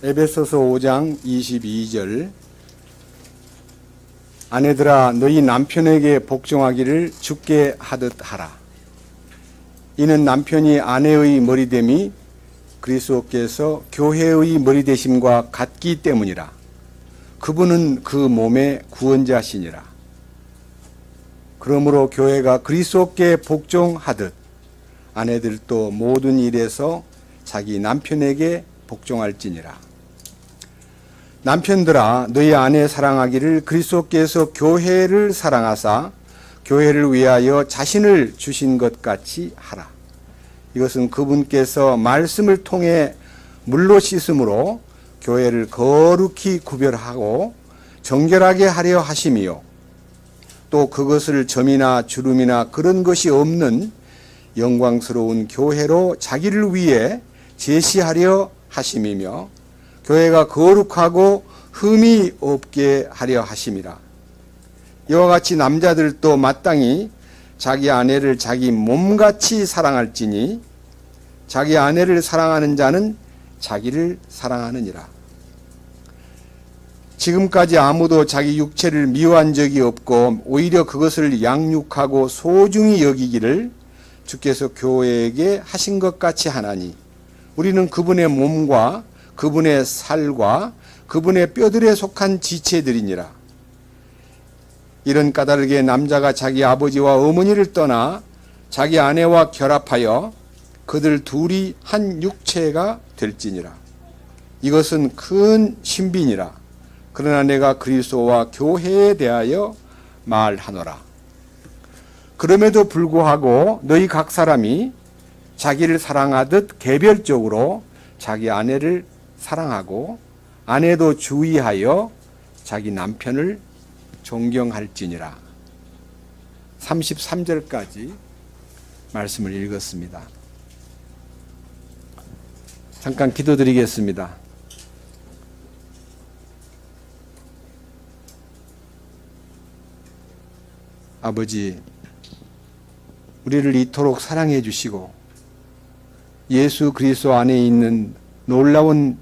에베소서 5장 22절 아내들아 너희 남편에게 복종하기를 주께 하듯 하라. 이는 남편이 아내의 머리됨이 그리스도께서 교회의 머리되심과 같기 때문이라. 그분은 그 몸의 구원자시니라. 그러므로 교회가 그리스도께 복종하듯 아내들도 모든 일에서 자기 남편에게 복종할지니라. 남편들아 너희 아내 사랑하기를 그리스도께서 교회를 사랑하사 교회를 위하여 자신을 주신 것 같이 하라. 이것은 그분께서 말씀을 통해 물로 씻음으로 교회를 거룩히 구별하고 정결하게 하려 하심이요 또 그것을 점이나 주름이나 그런 것이 없는 영광스러운 교회로 자기를 위해 제시하려 하심이며 교회가 거룩하고 흠이 없게 하려 하심이라. 이와 같이 남자들도 마땅히 자기 아내를 자기 몸같이 사랑할지니 자기 아내를 사랑하는 자는 자기를 사랑하느니라. 지금까지 아무도 자기 육체를 미워한 적이 없고 오히려 그것을 양육하고 소중히 여기기를 주께서 교회에게 하신 것 같이 하나니 우리는 그분의 몸과 그분의 살과 그분의 뼈들에 속한 지체들이니라. 이런 까닭에 남자가 자기 아버지와 어머니를 떠나 자기 아내와 결합하여 그들 둘이 한 육체가 될지니라. 이것은 큰 신비니라. 그러나 내가 그리스도와 교회에 대하여 말하노라. 그럼에도 불구하고 너희 각 사람이 자기를 사랑하듯 개별적으로 자기 아내를 사랑하고 아내도 주의하여 자기 남편을 존경할지니라. 33절까지 말씀을 읽었습니다. 잠깐 기도드리겠습니다. 아버지, 우리를 이토록 사랑해 주시고 예수 그리스도 안에 있는 놀라운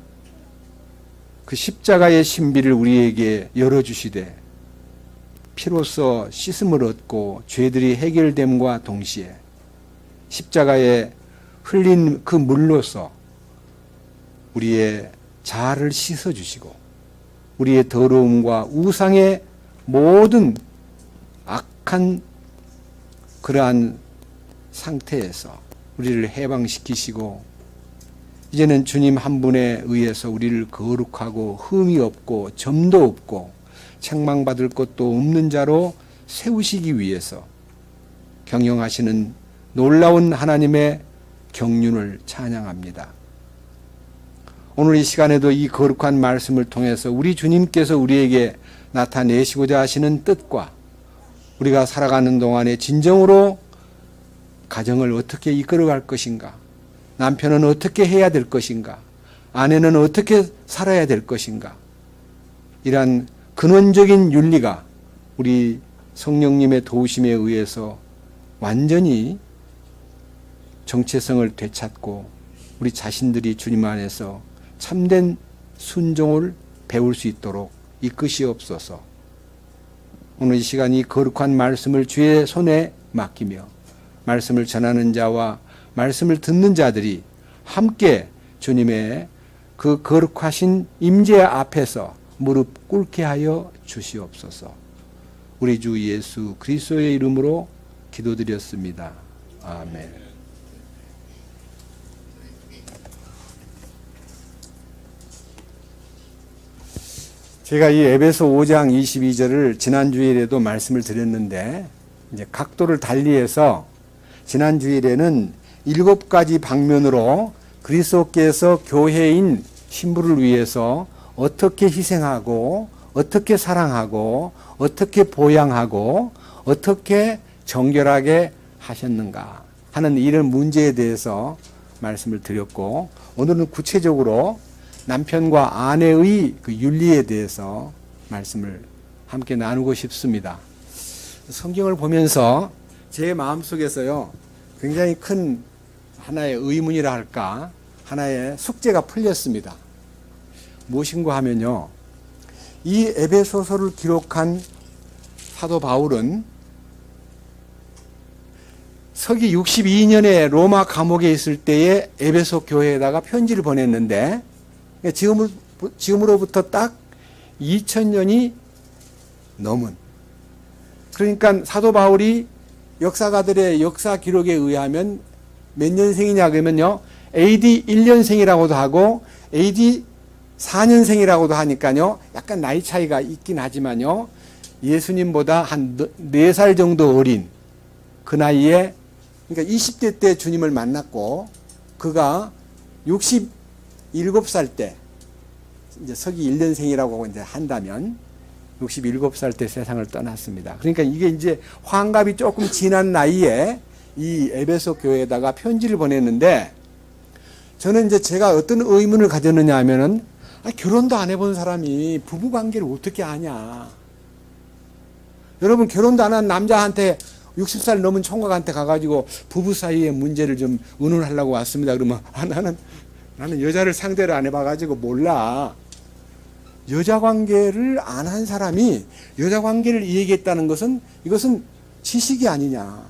그 십자가의 신비를 우리에게 열어주시되 피로써 씻음을 얻고 죄들이 해결됨과 동시에 십자가에 흘린 그 물로서 우리의 자아를 씻어주시고 우리의 더러움과 우상의 모든 악한 그러한 상태에서 우리를 해방시키시고 이제는 주님 한 분에 의해서 우리를 거룩하고 흠이 없고 점도 없고 책망받을 것도 없는 자로 세우시기 위해서 경영하시는 놀라운 하나님의 경륜을 찬양합니다. 오늘 이 시간에도 이 거룩한 말씀을 통해서 우리 주님께서 우리에게 나타내시고자 하시는 뜻과 우리가 살아가는 동안에 진정으로 가정을 어떻게 이끌어갈 것인가, 남편은 어떻게 해야 될 것인가, 아내는 어떻게 살아야 될 것인가, 이러한 근원적인 윤리가 우리 성령님의 도우심에 의해서 완전히 정체성을 되찾고 우리 자신들이 주님 안에서 참된 순종을 배울 수 있도록 이끄시옵소서. 오늘 이 시간 이 거룩한 말씀을 주의 손에 맡기며 말씀을 전하는 자와 말씀을 듣는 자들이 함께 주님의 그 거룩하신 임재 앞에서 무릎 꿇게 하여 주시옵소서. 우리 주 예수 그리스도의 이름으로 기도드렸습니다. 아멘. 제가 이 에베소 5장 22절을 지난 주일에도 말씀을 드렸는데 이제 각도를 달리해서 지난 주일에는 7가지 방면으로 그리스도께서 교회인 신부를 위해서 어떻게 희생하고 어떻게 사랑하고 어떻게 보양하고 어떻게 정결하게 하셨는가 하는 이런 문제에 대해서 말씀을 드렸고 오늘은 구체적으로 남편과 아내의 그 윤리에 대해서 말씀을 함께 나누고 싶습니다. 성경을 보면서 제 마음속에서요 굉장히 큰 하나의 의문이라 할까 하나의 숙제가 풀렸습니다. 무엇인가 하면요, 이 에베소서를 기록한 사도 바울은 서기 62년에 로마 감옥에 있을 때에 에베소 교회에다가 편지를 보냈는데, 지금으로부터 딱 2000년이 넘은, 그러니까 사도 바울이 역사가들의 역사 기록에 의하면 몇 년생이냐 그러면요, AD 1년생이라고도 하고 AD 4년생이라고도 하니까요, 약간 나이 차이가 있긴 하지만요, 예수님보다 한 4살 정도 어린 그 나이에, 그러니까 20대 때 주님을 만났고, 그가 67살 때, 이제 서기 1년생이라고 이제 한다면 67살 때 세상을 떠났습니다. 그러니까 이게 이제 환갑이 조금 지난 나이에 이 에베소 교회에다가 편지를 보냈는데, 저는 이제 제가 어떤 의문을 가졌느냐 하면은, 결혼도 안 해본 사람이 부부 관계를 어떻게 아냐. 여러분, 결혼도 안 한 남자한테 60살 넘은 총각한테 가가지고 부부 사이의 문제를 좀 의논하려고 왔습니다. 그러면 나는 여자를 상대를 안 해봐가지고 몰라. 여자 관계를 안 한 사람이 여자 관계를 얘기했다는 것은, 이것은 지식이 아니냐.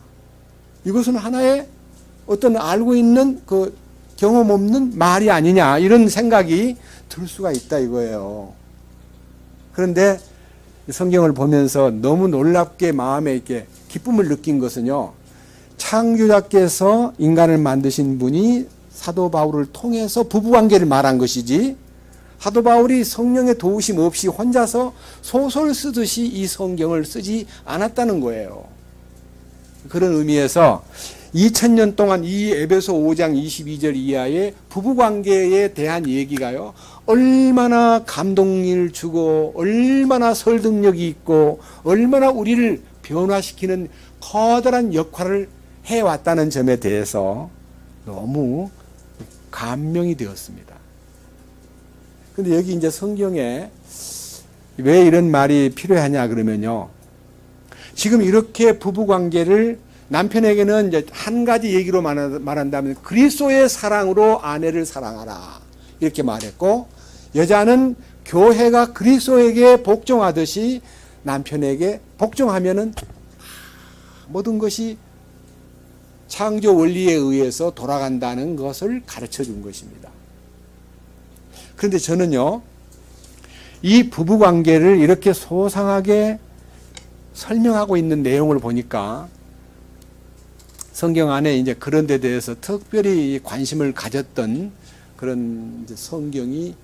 이것은 하나의 어떤 알고 있는 그 경험 없는 말이 아니냐, 이런 생각이 들 수가 있다 이거예요. 그런데 성경을 보면서 너무 놀랍게 마음에 이렇게 기쁨을 느낀 것은요, 창조자께서 인간을 만드신 분이 사도 바울을 통해서 부부관계를 말한 것이지, 사도 바울이 성령의 도우심 없이 혼자서 소설 쓰듯이 이 성경을 쓰지 않았다는 거예요. 그런 의미에서 2000년 동안 이 에베소 5장 22절 이하의 부부관계에 대한 얘기가요, 얼마나 감동을 주고 얼마나 설득력이 있고 얼마나 우리를 변화시키는 커다란 역할을 해왔다는 점에 대해서 너무 감명이 되었습니다. 근데 여기 이제 성경에 왜 이런 말이 필요하냐 그러면요, 지금 이렇게 부부관계를, 남편에게는 이제 한 가지 얘기로 말한다면 그리스도의 사랑으로 아내를 사랑하라 이렇게 말했고, 여자는 교회가 그리스도에게 복종하듯이 남편에게 복종하면은 모든 것이 창조 원리에 의해서 돌아간다는 것을 가르쳐 준 것입니다. 그런데 저는요, 이 부부관계를 이렇게 소상하게 설명하고 있는 내용을 보니까 성경 안에 이제 그런 데 대해서 특별히 관심을 가졌던 그런 이제 성경이,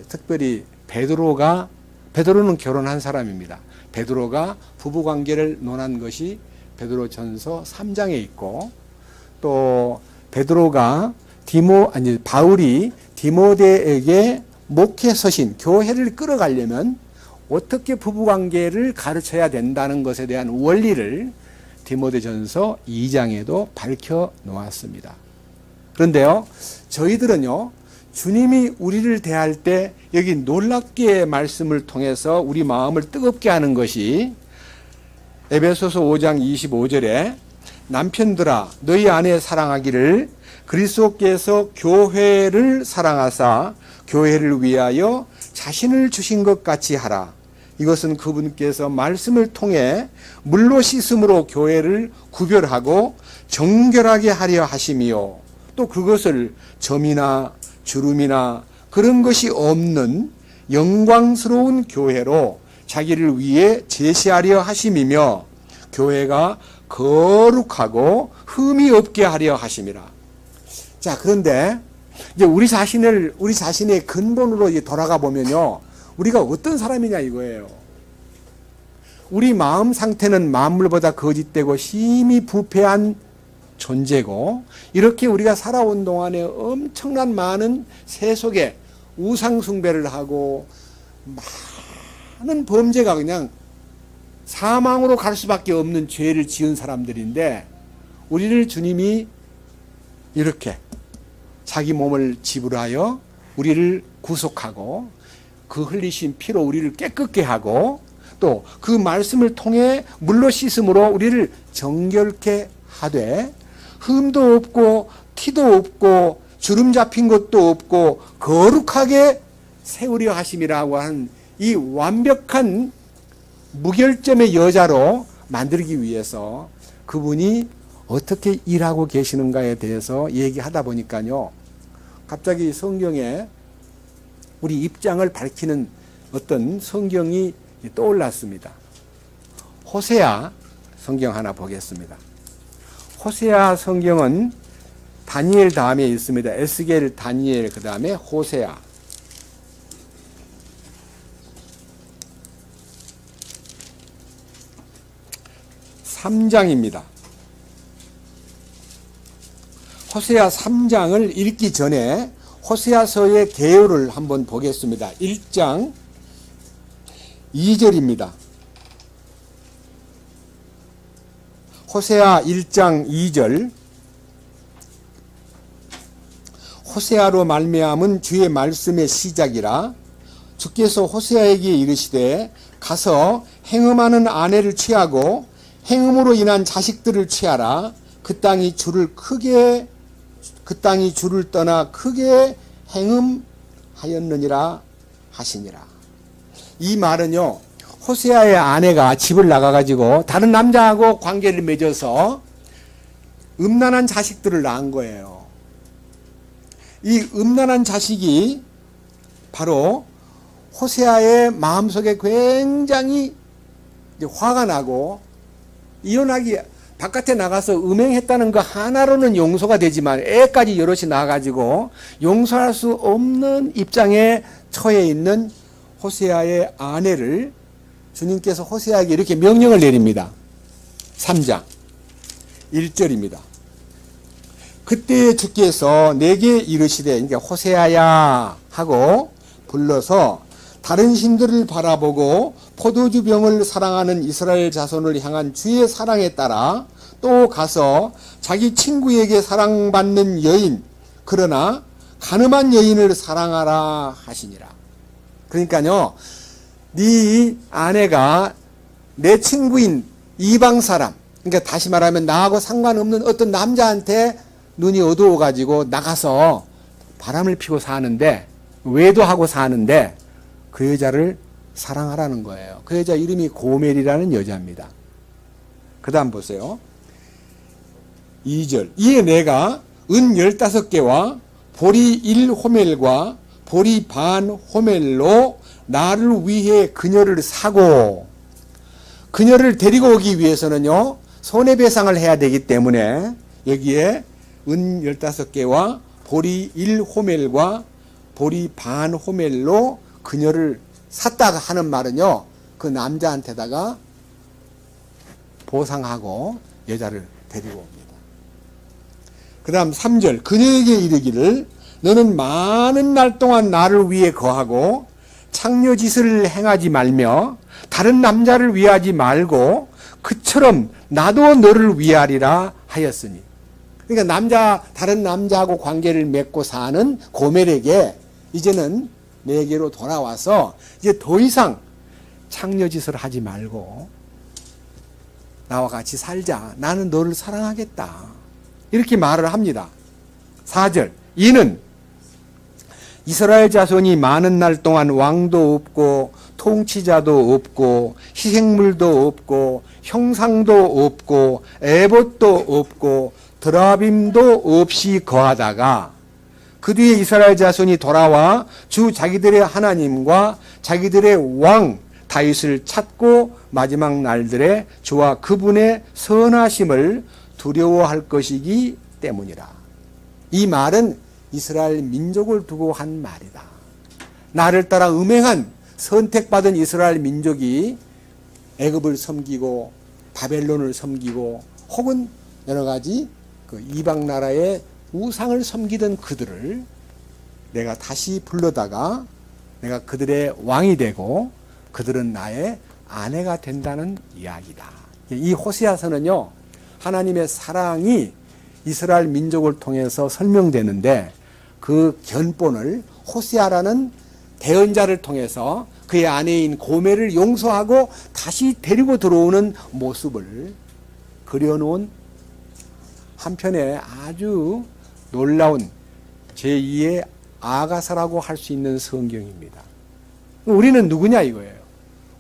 특별히 베드로는 결혼한 사람입니다. 베드로가 부부관계를 논한 것이 베드로전서 3장에 있고, 또 베드로가 바울이 디모데에게 목회 서신, 교회를 끌어가려면 어떻게 부부관계를 가르쳐야 된다는 것에 대한 원리를 디모데전서 2장에도 밝혀 놓았습니다. 그런데요, 저희들은요, 주님이 우리를 대할 때 여기 놀랍게 말씀을 통해서 우리 마음을 뜨겁게 하는 것이 에베소서 5장 25절에 남편들아 너희 아내 사랑하기를 그리스도께서 교회를 사랑하사 교회를 위하여 자신을 주신 것 같이 하라. 이것은 그분께서 말씀을 통해 물로 씻음으로 교회를 구별하고 정결하게 하려 하심이요, 또 그것을 점이나 주름이나 그런 것이 없는 영광스러운 교회로 자기를 위해 제시하려 하심이며, 교회가 거룩하고 흠이 없게 하려 하심이라. 자, 그런데 이제 우리 자신의 근본으로 돌아가 보면요, 우리가 어떤 사람이냐 이거예요. 우리 마음 상태는 만물보다 거짓되고 심히 부패한 존재고, 이렇게 우리가 살아온 동안에 엄청난 많은 세속에 우상 숭배를 하고 많은 범죄가 그냥 사망으로 갈 수밖에 없는 죄를 지은 사람들인데, 우리를 주님이 이렇게 자기 몸을 지불하여 우리를 구속하고 그 흘리신 피로 우리를 깨끗게 하고, 또 그 말씀을 통해 물로 씻음으로 우리를 정결케 하되 흠도 없고 티도 없고 주름 잡힌 것도 없고 거룩하게 세우려 하심이라고 한 이 완벽한 무결점의 여자로 만들기 위해서 그분이 어떻게 일하고 계시는가에 대해서 얘기하다 보니까요, 갑자기 성경에 우리 입장을 밝히는 어떤 성경이 떠올랐습니다. 호세아 성경 하나 보겠습니다. 호세아 성경은 다니엘 다음에 있습니다. 에스겔, 다니엘, 그 다음에 호세아. 3장입니다. 호세아 3장을 읽기 전에 호세아서의 개요를 한번 보겠습니다. 1장 2절입니다. 호세아 1장 2절. 호세아로 말미암은 주의 말씀의 시작이라. 주께서 호세아에게 이르시되 가서 행음하는 아내를 취하고 행음으로 인한 자식들을 취하라. 그 땅이 주를 떠나 크게 행음하였느니라 하시니라. 이 말은요, 호세아의 아내가 집을 나가가지고 다른 남자하고 관계를 맺어서 음란한 자식들을 낳은 거예요. 이 음란한 자식이 바로 호세아의 마음속에 굉장히 화가 나고, 이혼하기 바깥에 나가서 음행했다는 거 하나로는 용서가 되지만 애까지 여럿이 나가지고 용서할 수 없는 입장에 처해 있는 호세아의 아내를 주님께서 호세아에게 이렇게 명령을 내립니다. 3장 1절입니다. 그때 주께서 내게 이르시되, 그러니까 호세아야 하고 불러서 다른 신들을 바라보고 포도주 병을 사랑하는 이스라엘 자손을 향한 주의 사랑에 따라 또 가서 자기 친구에게 사랑받는 여인, 그러나 가늠한 여인을 사랑하라 하시니라. 그러니까요, 네 아내가 내 친구인 이방 사람, 그러니까 다시 말하면 나하고 상관없는 어떤 남자한테 눈이 어두워가지고 나가서 바람을 피고 사는데, 외도하고 사는데 그 여자를 사랑하라는 거예요. 그 여자 이름이 고멜이라는 여자입니다. 그 다음 보세요. 2절. 이에 내가 은 15개와 보리 1호멜과 보리 반 호멜로 나를 위해 그녀를 사고, 그녀를 데리고 오기 위해서는요, 손해배상을 해야 되기 때문에 여기에 은 15개와 보리 1호멜과 보리 반 호멜로 그녀를 샀다가 하는 말은요, 그 남자한테다가 보상하고 여자를 데리고 옵니다. 그 다음 3절. 그녀에게 이르기를 너는 많은 날 동안 나를 위해 거하고 창녀짓을 행하지 말며 다른 남자를 위하지 말고 그처럼 나도 너를 위하리라 하였으니. 그러니까 다른 남자하고 관계를 맺고 사는 고멜에게 이제는 내게로 돌아와서 이제 더 이상 창녀짓을 하지 말고 나와 같이 살자. 나는 너를 사랑하겠다. 이렇게 말을 합니다. 4절. 이는 이스라엘 자손이 많은 날 동안 왕도 없고 통치자도 없고 희생물도 없고 형상도 없고 에봇도 없고 드라빔도 없이 거하다가 그 뒤에 이스라엘 자손이 돌아와 주 자기들의 하나님과 자기들의 왕 다윗을 찾고 마지막 날들에 주와 그분의 선하심을 두려워할 것이기 때문이라. 이 말은 이스라엘 민족을 두고 한 말이다. 나를 따라 음행한 선택받은 이스라엘 민족이 애굽을 섬기고 바벨론을 섬기고 혹은 여러 가지 그 이방 나라의 우상을 섬기던 그들을 내가 다시 불러다가 내가 그들의 왕이 되고 그들은 나의 아내가 된다는 이야기다. 이 호세아서는요, 하나님의 사랑이 이스라엘 민족을 통해서 설명되는데 그 견본을 호세아라는 대언자를 통해서 그의 아내인 고멜을 용서하고 다시 데리고 들어오는 모습을 그려놓은 한편의 아주 놀라운 제2의 아가사라고 할 수 있는 성경입니다. 우리는 누구냐 이거예요.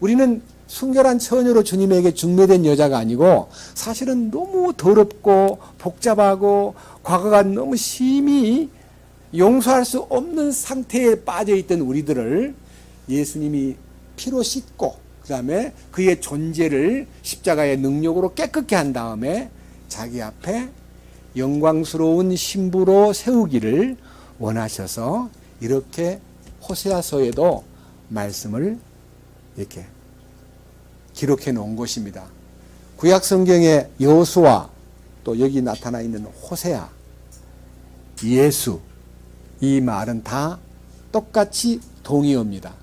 우리는 순결한 처녀로 주님에게 중매된 여자가 아니고 사실은 너무 더럽고 복잡하고 과거가 너무 심히 용서할 수 없는 상태에 빠져있던 우리들을 예수님이 피로 씻고 그 다음에 그의 존재를 십자가의 능력으로 깨끗게 한 다음에 자기 앞에 영광스러운 신부로 세우기를 원하셔서 이렇게 호세아서에도 말씀을 이렇게 기록해 놓은 것입니다. 구약 성경의 여호수아 또 여기 나타나 있는 호세아, 예수 이 말은 다 똑같이 동의어입니다.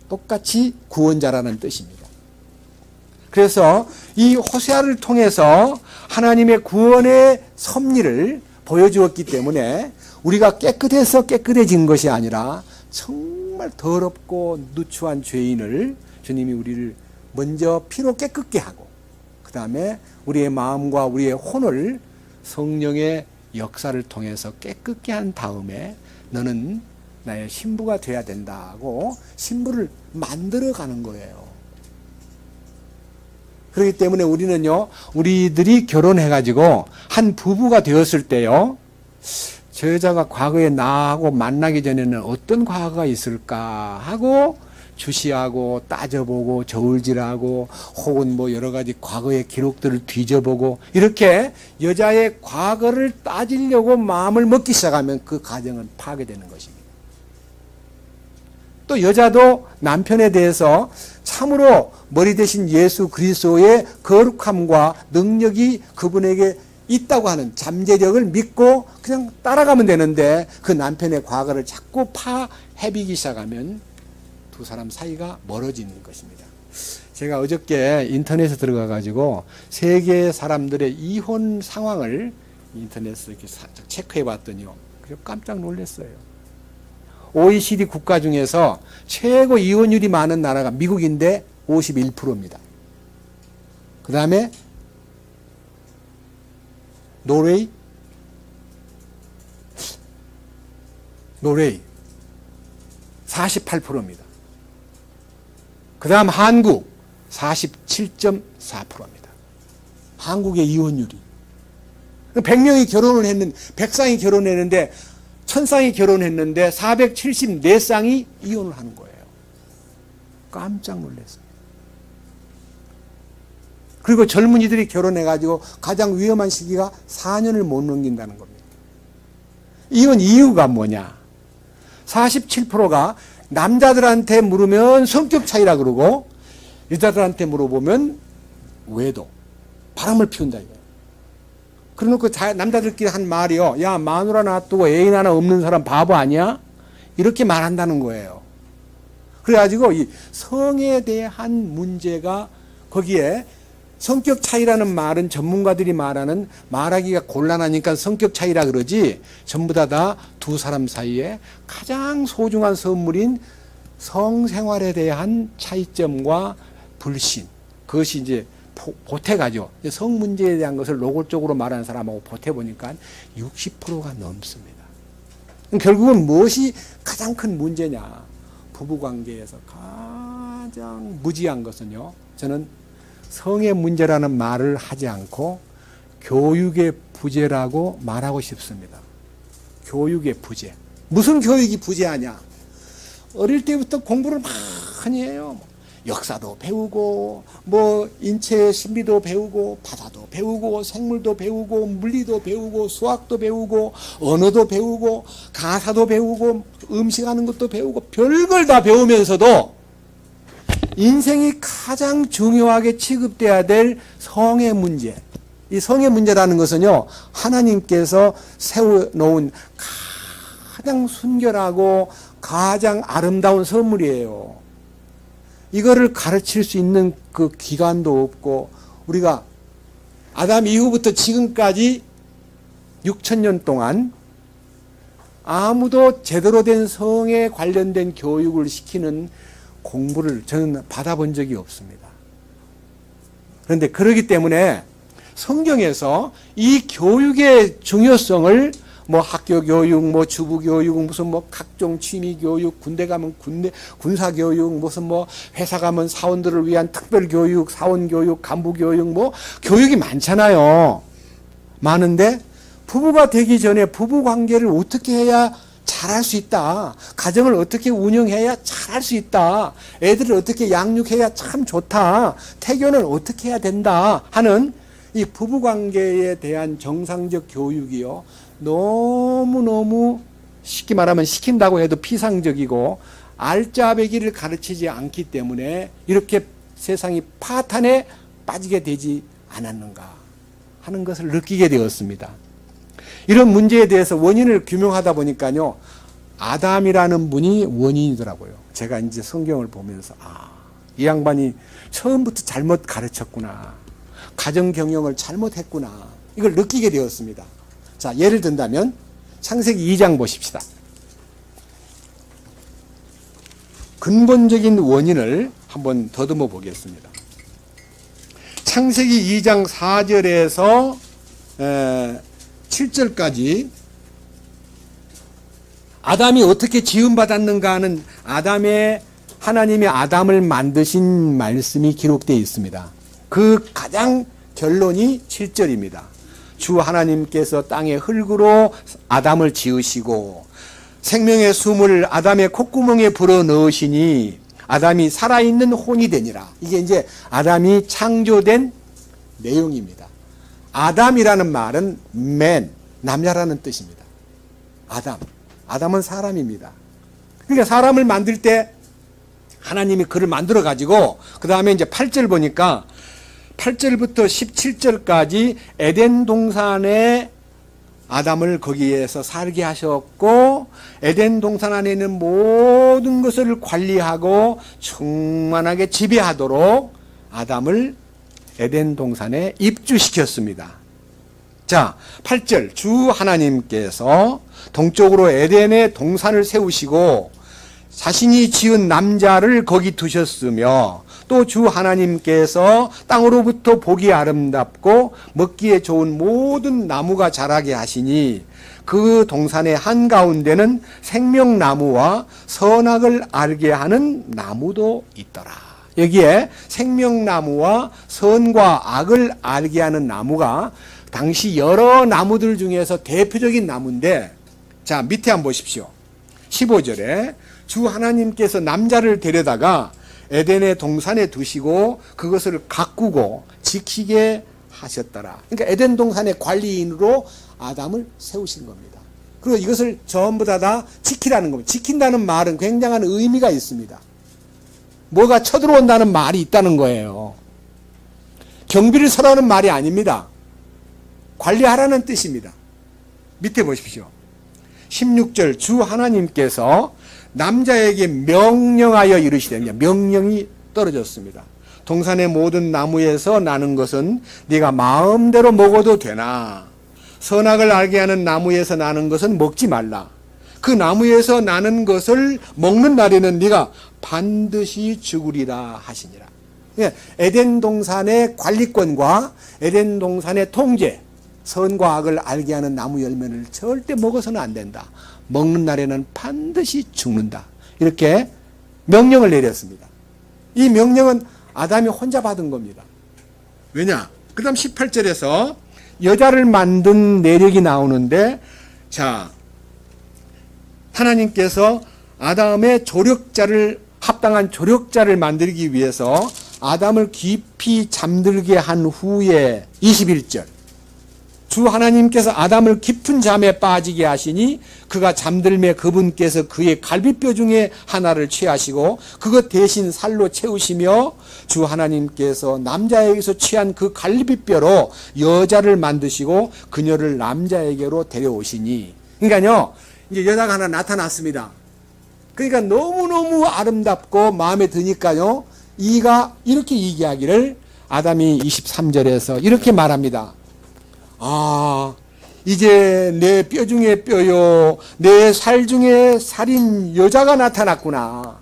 똑같이 구원자라는 뜻입니다. 그래서 이 호세아를 통해서 하나님의 구원의 섭리를 보여주었기 때문에 우리가 깨끗해서 깨끗해진 것이 아니라 정말 더럽고 누추한 죄인을 주님이 우리를 먼저 피로 깨끗게 하고 그 다음에 우리의 마음과 우리의 혼을 성령의 역사를 통해서 깨끗게 한 다음에 너는 나의 신부가 되어야 된다고 신부를 만들어가는 거예요. 그렇기 때문에 우리는요, 우리들이 결혼해가지고 한 부부가 되었을 때요, 저 여자가 과거에 나하고 만나기 전에는 어떤 과거가 있을까 하고 주시하고 따져보고 저울질하고 혹은 뭐 여러 가지 과거의 기록들을 뒤져보고 이렇게 여자의 과거를 따지려고 마음을 먹기 시작하면 그 가정은 파괴되는 것입니다. 또 여자도 남편에 대해서 참으로 머리 대신 예수 그리스도의 거룩함과 능력이 그분에게 있다고 하는 잠재력을 믿고 그냥 따라가면 되는데 그 남편의 과거를 자꾸 헤비기 시작하면 두 사람 사이가 멀어지는 것입니다. 제가 어저께 인터넷에 들어가 가지고 세계 사람들의 이혼 상황을 인터넷에서 이렇게 살짝 체크해 봤더니요, 그래서 깜짝 놀랐어요. OECD 국가 중에서 최고 이혼율이 많은 나라가 미국인데 51%입니다. 그 다음에 노르웨이 48%입니다. 그 다음 한국 47.4%입니다. 한국의 이혼율이. 100명이 결혼을 했는데, 100쌍이 결혼했는데, 1000쌍이 결혼했는데, 474쌍이 이혼을 하는 거예요. 깜짝 놀랐어요. 그리고 젊은이들이 결혼해가지고 가장 위험한 시기가 4년을 못 넘긴다는 겁니다. 이건 이유가 뭐냐? 47%가 남자들한테 물으면 성격 차이라 그러고 여자들한테 물어보면 외도, 바람을 피운다 이거예요. 그래놓고 남자들끼리 한 말이요, 야 마누라 놔두고 애인 하나 없는 사람 바보 아니야? 이렇게 말한다는 거예요. 그래가지고 이 성에 대한 문제가 거기에 성격 차이라는 말은 전문가들이 말하기가 곤란하니까 성격 차이라 그러지 전부 다 두 사람 사이에 가장 소중한 선물인 성생활에 대한 차이점과 불신, 그것이 이제 보태가죠. 성 문제에 대한 것을 노골적으로 말하는 사람하고 보태보니까 60%가 넘습니다. 결국은 무엇이 가장 큰 문제냐? 부부관계에서 가장 무지한 것은요, 저는 성의 문제라는 말을 하지 않고 교육의 부재라고 말하고 싶습니다. 교육의 부재. 무슨 교육이 부재하냐? 어릴 때부터 공부를 많이 해요. 역사도 배우고, 뭐 인체 신비도 배우고, 바다도 배우고, 생물도 배우고, 물리도 배우고, 수학도 배우고, 언어도 배우고, 가사도 배우고, 음식하는 것도 배우고, 별걸 다 배우면서도 인생이 가장 중요하게 취급돼야 될 성의 문제. 이 성의 문제라는 것은요, 하나님께서 세워놓은 가장 순결하고 가장 아름다운 선물이에요. 이거를 가르칠 수 있는 그 기관도 없고, 우리가 아담 이후부터 지금까지 6000년 동안 아무도 제대로 된 성에 관련된 교육을 시키는 공부를 저는 받아본 적이 없습니다. 그런데 그러기 때문에 성경에서 이 교육의 중요성을 뭐 학교 교육, 뭐 주부 교육, 무슨 뭐 각종 취미 교육, 군대 가면 군사 교육, 무슨 뭐 회사 가면 사원들을 위한 특별 교육, 사원 교육, 간부 교육, 뭐 교육이 많잖아요. 많은데 부부가 되기 전에 부부 관계를 어떻게 해야 잘할 수 있다. 가정을 어떻게 운영해야 잘할 수 있다. 애들을 어떻게 양육해야 참 좋다. 태교는 어떻게 해야 된다 하는 이 부부 관계에 대한 정상적 교육이요. 너무너무 쉽게 말하면 시킨다고 해도 피상적이고 알짜배기를 가르치지 않기 때문에 이렇게 세상이 파탄에 빠지게 되지 않았는가 하는 것을 느끼게 되었습니다. 이런 문제에 대해서 원인을 규명하다 보니까요, 아담이라는 분이 원인이더라고요. 제가 이제 성경을 보면서, 이 양반이 처음부터 잘못 가르쳤구나. 가정 경영을 잘못했구나. 이걸 느끼게 되었습니다. 자, 예를 든다면, 창세기 2장 보십시다. 근본적인 원인을 한번 더듬어 보겠습니다. 창세기 2장 4절에서 7절까지 아담이 어떻게 지음받았는가 하는 하나님이 아담을 만드신 말씀이 기록되어 있습니다. 그 가장 결론이 7절입니다. 주 하나님께서 땅의 흙으로 아담을 지으시고 생명의 숨을 아담의 콧구멍에 불어넣으시니 아담이 살아있는 혼이 되니라. 이게 이제 아담이 창조된 내용입니다. 아담이라는 말은 man, 남자라는 뜻입니다. 아담은 사람입니다. 그러니까 사람을 만들 때 하나님이 그를 만들어 가지고 그 다음에 이제 8절 보니까 8절부터 17절까지 에덴 동산에 아담을 거기에서 살게 하셨고 에덴 동산 안에 있는 모든 것을 관리하고 충만하게 지배하도록 아담을 에덴 동산에 입주시켰습니다. 자, 8절 주 하나님께서 동쪽으로 에덴의 동산을 세우시고 자신이 지은 남자를 거기 두셨으며 또 주 하나님께서 땅으로부터 보기 아름답고 먹기에 좋은 모든 나무가 자라게 하시니 그 동산의 한가운데는 생명나무와 선악을 알게 하는 나무도 있더라. 여기에 생명나무와 선과 악을 알게 하는 나무가 당시 여러 나무들 중에서 대표적인 나무인데, 자, 밑에 한번 보십시오. 15절에 주 하나님께서 남자를 데려다가 에덴의 동산에 두시고 그것을 가꾸고 지키게 하셨더라. 그러니까 에덴 동산의 관리인으로 아담을 세우신 겁니다. 그리고 이것을 전부 다 지키라는 겁니다. 지킨다는 말은 굉장한 의미가 있습니다. 뭐가 쳐들어온다는 말이 있다는 거예요. 경비를 서라는 말이 아닙니다. 관리하라는 뜻입니다. 밑에 보십시오. 16절 주 하나님께서 남자에게 명령하여 이르시되, 명령이 떨어졌습니다. 동산의 모든 나무에서 나는 것은 네가 마음대로 먹어도 되나 선악을 알게 하는 나무에서 나는 것은 먹지 말라. 그 나무에서 나는 것을 먹는 날에는 네가 반드시 죽으리라 하시니라. 에덴 동산의 관리권과 에덴 동산의 통제, 선과 악을 알게 하는 나무 열매를 절대 먹어서는 안 된다. 먹는 날에는 반드시 죽는다. 이렇게 명령을 내렸습니다. 이 명령은 아담이 혼자 받은 겁니다. 왜냐? 그 다음 18절에서 여자를 만든 내력이 나오는데, 자, 하나님께서 아담의 합당한 조력자를 만들기 위해서 아담을 깊이 잠들게 한 후에 21절 주 하나님께서 아담을 깊은 잠에 빠지게 하시니 그가 잠들매 그분께서 그의 갈비뼈 중에 하나를 취하시고 그것 대신 살로 채우시며 주 하나님께서 남자에게서 취한 그 갈비뼈로 여자를 만드시고 그녀를 남자에게로 데려오시니, 그러니까요 이제 여자가 하나 나타났습니다. 그러니까 너무너무 아름답고 마음에 드니까요 이가 이렇게 얘기하기를 아담이 23절에서 이렇게 말합니다. 이제 내 뼈 중에 뼈요 내 살 중에 살인 여자가 나타났구나.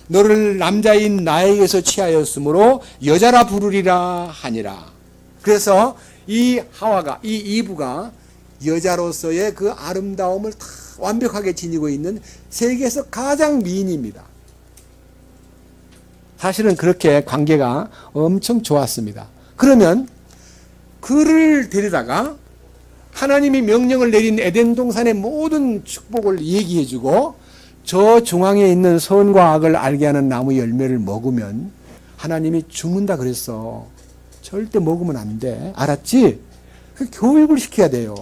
너를 남자인 나에게서 취하였으므로 여자라 부르리라 하니라. 그래서 이 하와가, 이 이브가 여자로서의 그 아름다움을 다 완벽하게 지니고 있는 세계에서 가장 미인입니다. 사실은 그렇게 관계가 엄청 좋았습니다. 그러면 그를 데리다가 하나님이 명령을 내린 에덴 동산의 모든 축복을 얘기해주고 저 중앙에 있는 선과 악을 알게 하는 나무 열매를 먹으면 하나님이 죽는다 그랬어. 절대 먹으면 안 돼. 알았지? 교육을 시켜야 돼요.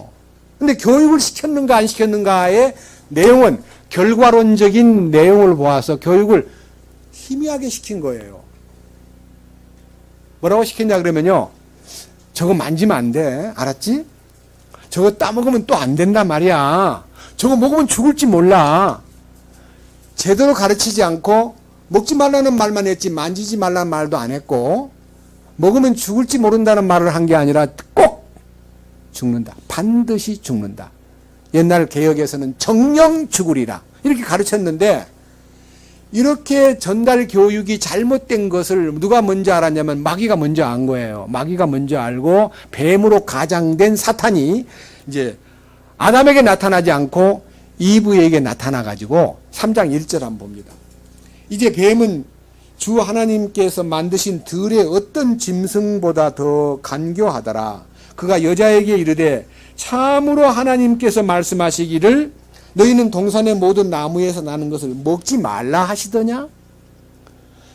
근데 교육을 시켰는가 안 시켰는가의 내용은 결과론적인 내용을 보아서 교육을 희미하게 시킨 거예요. 뭐라고 시켰냐 그러면요. 저거 만지면 안 돼. 알았지? 저거 따먹으면 또 안 된단 말이야. 저거 먹으면 죽을지 몰라. 제대로 가르치지 않고 먹지 말라는 말만 했지 만지지 말라는 말도 안 했고 먹으면 죽을지 모른다는 말을 한 게 아니라 꼭 죽는다. 반드시 죽는다. 옛날 개혁에서는 정령 죽으리라 이렇게 가르쳤는데 이렇게 전달 교육이 잘못된 것을 누가 먼저 알았냐면 마귀가 먼저 안 거예요. 마귀가 먼저 알고 뱀으로 가장된 사탄이 이제 아담에게 나타나지 않고 이브에게 나타나가지고 3장 1절 한번 봅니다. 이제 뱀은 주 하나님께서 만드신 들의 어떤 짐승보다 더 간교하더라. 그가 여자에게 이르되 참으로 하나님께서 말씀하시기를 너희는 동산의 모든 나무에서 나는 것을 먹지 말라 하시더냐?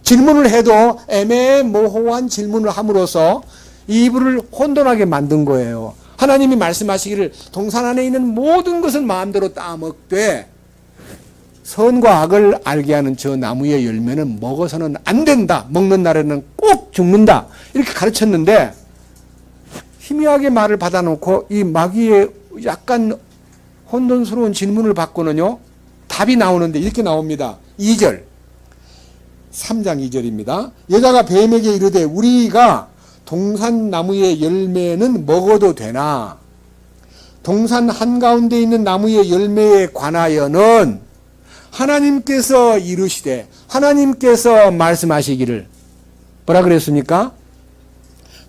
질문을 해도 애매모호한 질문을 함으로써 이브를 혼돈하게 만든 거예요. 하나님이 말씀하시기를 동산 안에 있는 모든 것을 마음대로 따먹되 선과 악을 알게 하는 저 나무의 열매는 먹어서는 안 된다. 먹는 날에는 꼭 죽는다. 이렇게 가르쳤는데 희미하게 말을 받아놓고 이 마귀의 약간 혼돈스러운 질문을 받고는요. 답이 나오는데 이렇게 나옵니다. 2절 3장 2절입니다. 여자가 뱀에게 이르되 우리가 동산 나무의 열매는 먹어도 되나 동산 한가운데 있는 나무의 열매에 관하여는 하나님께서 이르시되 하나님께서 말씀하시기를 뭐라 그랬습니까?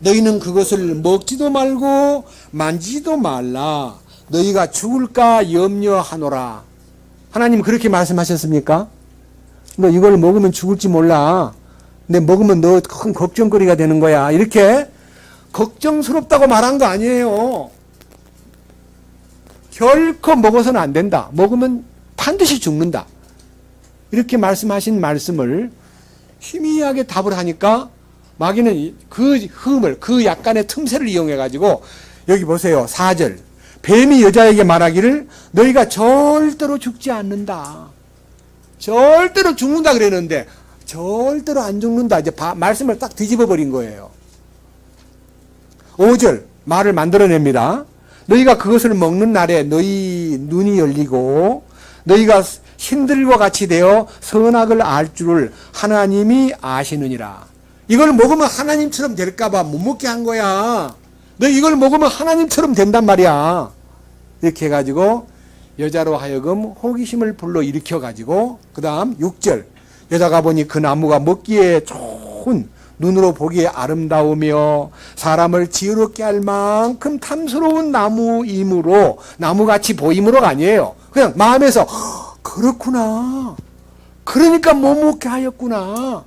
너희는 그것을 먹지도 말고 만지지도 말라 너희가 죽을까 염려하노라. 하나님 그렇게 말씀하셨습니까? 너 이걸 먹으면 죽을지 몰라. 근데 먹으면 너 큰 걱정거리가 되는 거야. 이렇게 걱정스럽다고 말한 거 아니에요. 결코 먹어서는 안 된다. 먹으면 반드시 죽는다. 이렇게 말씀하신 말씀을 희미하게 답을 하니까 마귀는 그 흠을, 그 약간의 틈새를 이용해가지고 여기 보세요. 4절. 뱀이 여자에게 말하기를 너희가 절대로 죽지 않는다. 절대로 죽는다 그랬는데 절대로 안 죽는다. 이제 말씀을 딱 뒤집어 버린 거예요. 5절 말을 만들어냅니다. 너희가 그것을 먹는 날에 너희 눈이 열리고 너희가 신들과 같이 되어 선악을 알 줄을 하나님이 아시느니라. 이걸 먹으면 하나님처럼 될까봐 못 먹게 한 거야. 너 이걸 먹으면 하나님처럼 된단 말이야. 이렇게 해가지고 여자로 하여금 호기심을 불러일으켜가지고 그 다음 6절 여자가 보니 그 나무가 먹기에 좋은 눈으로 보기에 아름다우며 사람을 지혜롭게 할 만큼 탐스러운 나무이므로 나무같이 보임으로가 아니에요. 그냥 마음에서 그렇구나. 그러니까 못 먹게 하였구나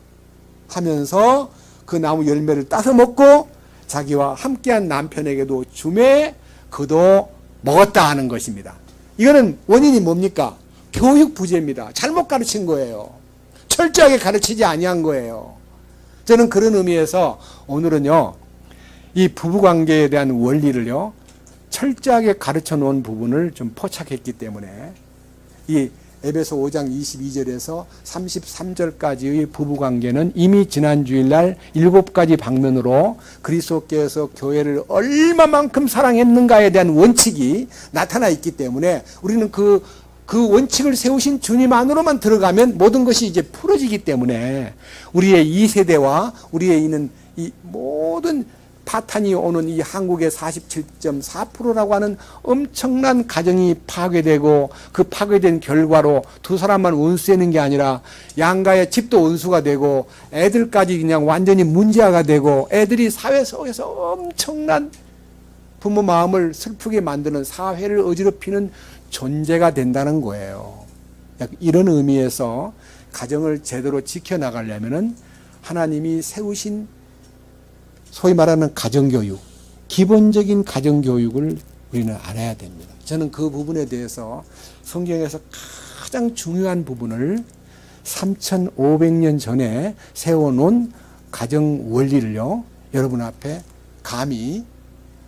하면서 그 나무 열매를 따서 먹고 자기와 함께한 남편에게도 주매 그도 먹었다 하는 것입니다. 이거는 원인이 뭡니까? 교육 부재입니다. 잘못 가르친 거예요. 철저하게 가르치지 아니한 거예요. 저는 그런 의미에서 오늘은요, 이 부부관계에 대한 원리를요, 철저하게 가르쳐 놓은 부분을 좀 포착했기 때문에 이 에베소 5장 22절에서 33절까지의 부부관계는 이미 지난 주일날 7가지 방면으로 그리스도께서 교회를 얼마만큼 사랑했는가에 대한 원칙이 나타나 있기 때문에 우리는 그 원칙을 세우신 주님 안으로만 들어가면 모든 것이 이제 풀어지기 때문에 우리의 이 세대와 우리의 있는 이 모든 파탄이 오는 이 한국의 47.4%라고 하는 엄청난 가정이 파괴되고 그 파괴된 결과로 두 사람만 원수되는 게 아니라 양가의 집도 원수가 되고 애들까지 그냥 완전히 문제아가 되고 애들이 사회 속에서 엄청난 부모 마음을 슬프게 만드는 사회를 어지럽히는 존재가 된다는 거예요. 이런 의미에서 가정을 제대로 지켜나가려면은 하나님이 세우신 소위 말하는 가정교육, 기본적인 가정교육을 우리는 알아야 됩니다. 저는 그 부분에 대해서 성경에서 가장 중요한 부분을 3,500년 전에 세워놓은 가정 원리를요, 여러분 앞에 감히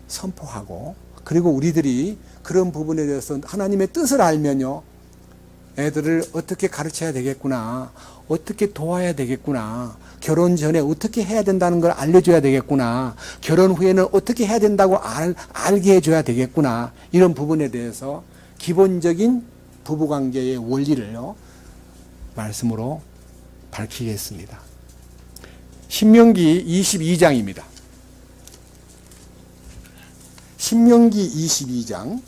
선포하고, 그리고 우리들이 그런 부분에 대해서 하나님의 뜻을 알면요, 애들을 어떻게 가르쳐야 되겠구나, 어떻게 도와야 되겠구나, 결혼 전에 어떻게 해야 된다는 걸 알려줘야 되겠구나, 결혼 후에는 어떻게 해야 된다고 알게 해줘야 되겠구나, 이런 부분에 대해서 기본적인 부부관계의 원리를요, 말씀으로 밝히겠습니다. 신명기 22장입니다. 신명기 22장.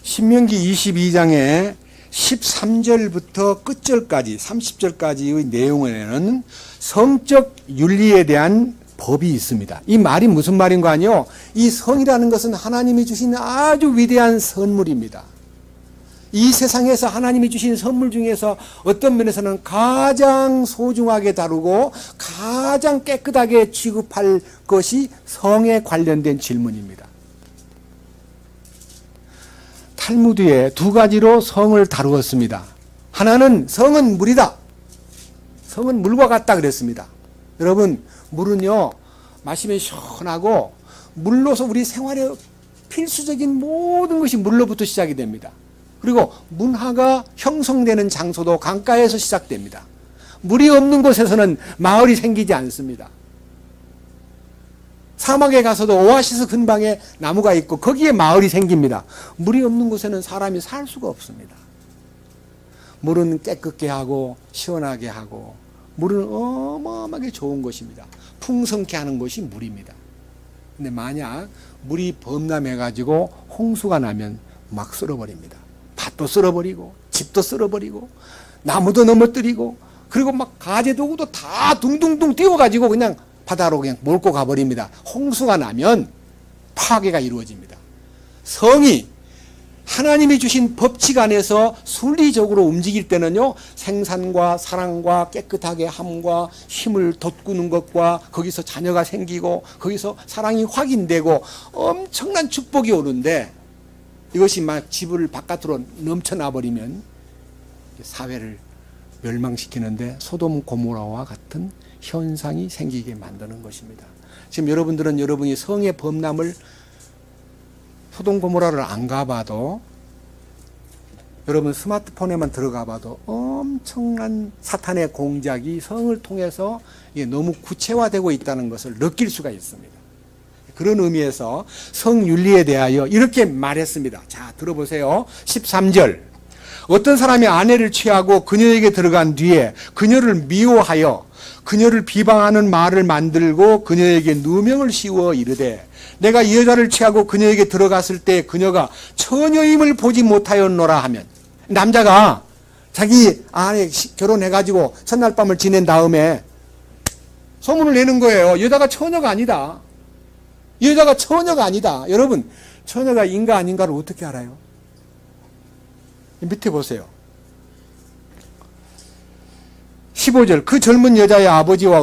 신명기 22장에 13절부터 끝절까지 30절까지의 내용에는 성적 윤리에 대한 법이 있습니다. 이 말이 무슨 말인 거 아니요? 이 성이라는 것은 하나님이 주신 아주 위대한 선물입니다. 이 세상에서 하나님이 주신 선물 중에서 어떤 면에서는 가장 소중하게 다루고 가장 깨끗하게 취급할 것이 성에 관련된 질문입니다. 탈무드에 두 가지로 성을 다루었습니다. 하나는 성은 물이다. 성은 물과 같다 그랬습니다. 여러분, 물은요, 마시면 시원하고 물로서 우리 생활의 필수적인 모든 것이 물로부터 시작이 됩니다. 그리고 문화가 형성되는 장소도 강가에서 시작됩니다. 물이 없는 곳에서는 마을이 생기지 않습니다. 사막에 가서도 오아시스 근방에 나무가 있고 거기에 마을이 생깁니다. 물이 없는 곳에는 사람이 살 수가 없습니다. 물은 깨끗게 하고 시원하게 하고 물은 어마어마하게 좋은 것입니다. 풍성케 하는 것이 물입니다. 근데 만약 물이 범람해가지고 홍수가 나면 막 쓸어버립니다. 밭도 쓸어버리고 집도 쓸어버리고 나무도 넘어뜨리고 그리고 막 가재도구도 다 둥둥둥 띄워가지고 그냥 바다로 그냥 몰고 가버립니다. 홍수가 나면 파괴가 이루어집니다. 성이 하나님이 주신 법칙 안에서 순리적으로 움직일 때는요, 생산과 사랑과 깨끗하게 함과 힘을 돋구는 것과 거기서 자녀가 생기고 거기서 사랑이 확인되고 엄청난 축복이 오는데 이것이 막 집을 바깥으로 넘쳐나 버리면 사회를 멸망시키는데 소돔 고모라와 같은 현상이 생기게 만드는 것입니다. 지금 여러분들은 여러분이 성의 범람을 소돔 고모라를 안 가봐도 여러분 스마트폰에만 들어가 봐도 엄청난 사탄의 공작이 성을 통해서 너무 구체화되고 있다는 것을 느낄 수가 있습니다. 그런 의미에서 성윤리에 대하여 이렇게 말했습니다. 자, 들어보세요. 13절. 어떤 사람이 아내를 취하고 그녀에게 들어간 뒤에 그녀를 미워하여 그녀를 비방하는 말을 만들고 그녀에게 누명을 씌워 이르되 내가 이 여자를 취하고 그녀에게 들어갔을 때 그녀가 처녀임을 보지 못하였노라 하면, 남자가 자기 아내 결혼해가지고 첫날 밤을 지낸 다음에 소문을 내는 거예요. 여자가 처녀가 아니다. 이 여자가 처녀가 아니다. 여러분, 처녀가 인가 아닌가를 어떻게 알아요? 밑에 보세요. 15절. 그 젊은 여자의 아버지와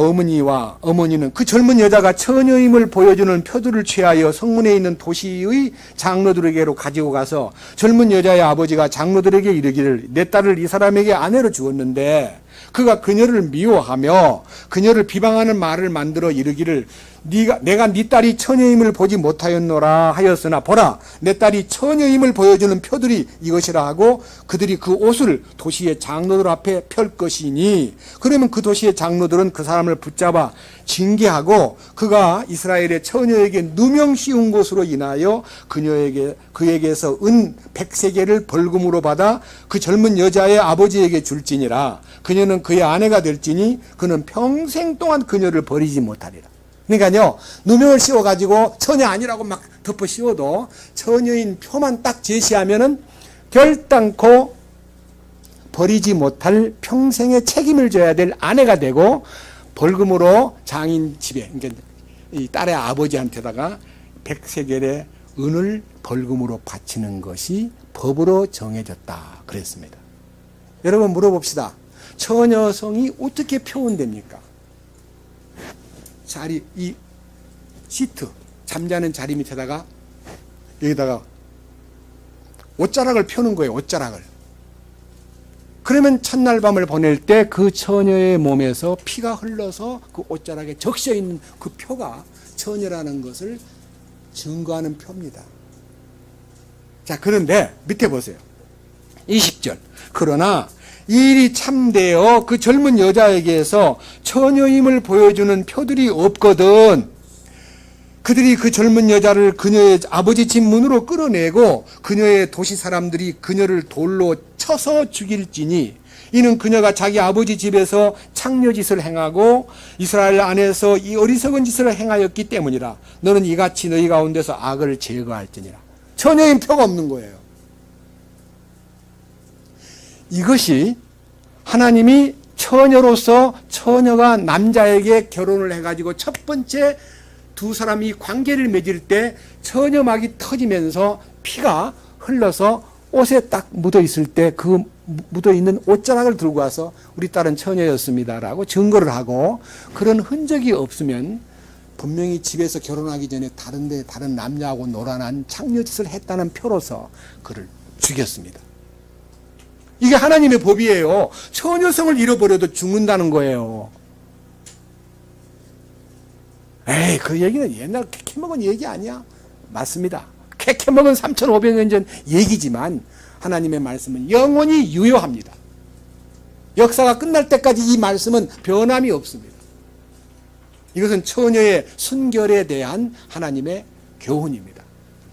어머니는 그 젊은 여자가 처녀임을 보여주는 표들을 취하여 성문에 있는 도시의 장로들에게로 가지고 가서 젊은 여자의 아버지가 장로들에게 이르기를 내 딸을 이 사람에게 아내로 주었는데 그가 그녀를 미워하며 그녀를 비방하는 말을 만들어 이르기를 내가 네 딸이 처녀임을 보지 못하였노라 하였으나 보라 내 딸이 처녀임을 보여주는 표들이 이것이라 하고 그들이 그 옷을 도시의 장로들 앞에 펼 것이니 그러면 그 도시의 장로들은 그 사람을 붙잡아 징계하고 그가 이스라엘의 처녀에게 누명 씌운 것으로 인하여 그에게서 은 100세겔을 벌금으로 받아 그 젊은 여자의 아버지에게 줄지니라. 그녀는 그의 아내가 될지니 그는 평생 동안 그녀를 버리지 못하리라. 그러니까요, 누명을 씌워가지고 처녀 아니라고 막 덮어 씌워도 처녀인 표만 딱 제시하면은 결단코 버리지 못할 평생의 책임을 져야 될 아내가 되고 벌금으로 장인 집에, 그러니까 이 딸의 아버지한테다가 100세겔의 은을 벌금으로 바치는 것이 법으로 정해졌다 그랬습니다. 여러분 물어봅시다. 처녀성이 어떻게 표현됩니까? 자리, 이 시트, 잠자는 자리 밑에다가 여기다가 옷자락을 펴는 거예요. 옷자락을. 그러면 첫날 밤을 보낼 때 그 처녀의 몸에서 피가 흘러서 그 옷자락에 적셔 있는 그 표가 처녀라는 것을 증거하는 표입니다. 자, 그런데 밑에 보세요. 20절. 그러나 이 일이 참되어 그 젊은 여자에게서 처녀임을 보여주는 표들이 없거든. 그들이 그 젊은 여자를 그녀의 아버지 집 문으로 끌어내고 그녀의 도시 사람들이 그녀를 돌로 쳐서 죽일지니 이는 그녀가 자기 아버지 집에서 창녀짓을 행하고 이스라엘 안에서 이 어리석은 짓을 행하였기 때문이라. 너는 이같이 너희 가운데서 악을 제거할지니라. 처녀인 표가 없는 거예요. 이것이 하나님이 처녀로서 처녀가 남자에게 결혼을 해가지고 첫 번째 두 사람이 관계를 맺을 때 처녀막이 터지면서 피가 흘러서 옷에 딱 묻어 있을 때 그 묻어 있는 옷자락을 들고 와서 우리 딸은 처녀였습니다라고 증거를 하고 그런 흔적이 없으면 분명히 집에서 결혼하기 전에 다른 남자하고 놀아난 창녀짓을 했다는 표로서 그를 죽였습니다. 이게 하나님의 법이에요. 처녀성을 잃어버려도 죽는다는 거예요. 에이, 그 얘기는 옛날 캐캐먹은 얘기 아니야. 맞습니다. 캐캐먹은 3,500년 전 얘기지만 하나님의 말씀은 영원히 유효합니다. 역사가 끝날 때까지 이 말씀은 변함이 없습니다. 이것은 처녀의 순결에 대한 하나님의 교훈입니다.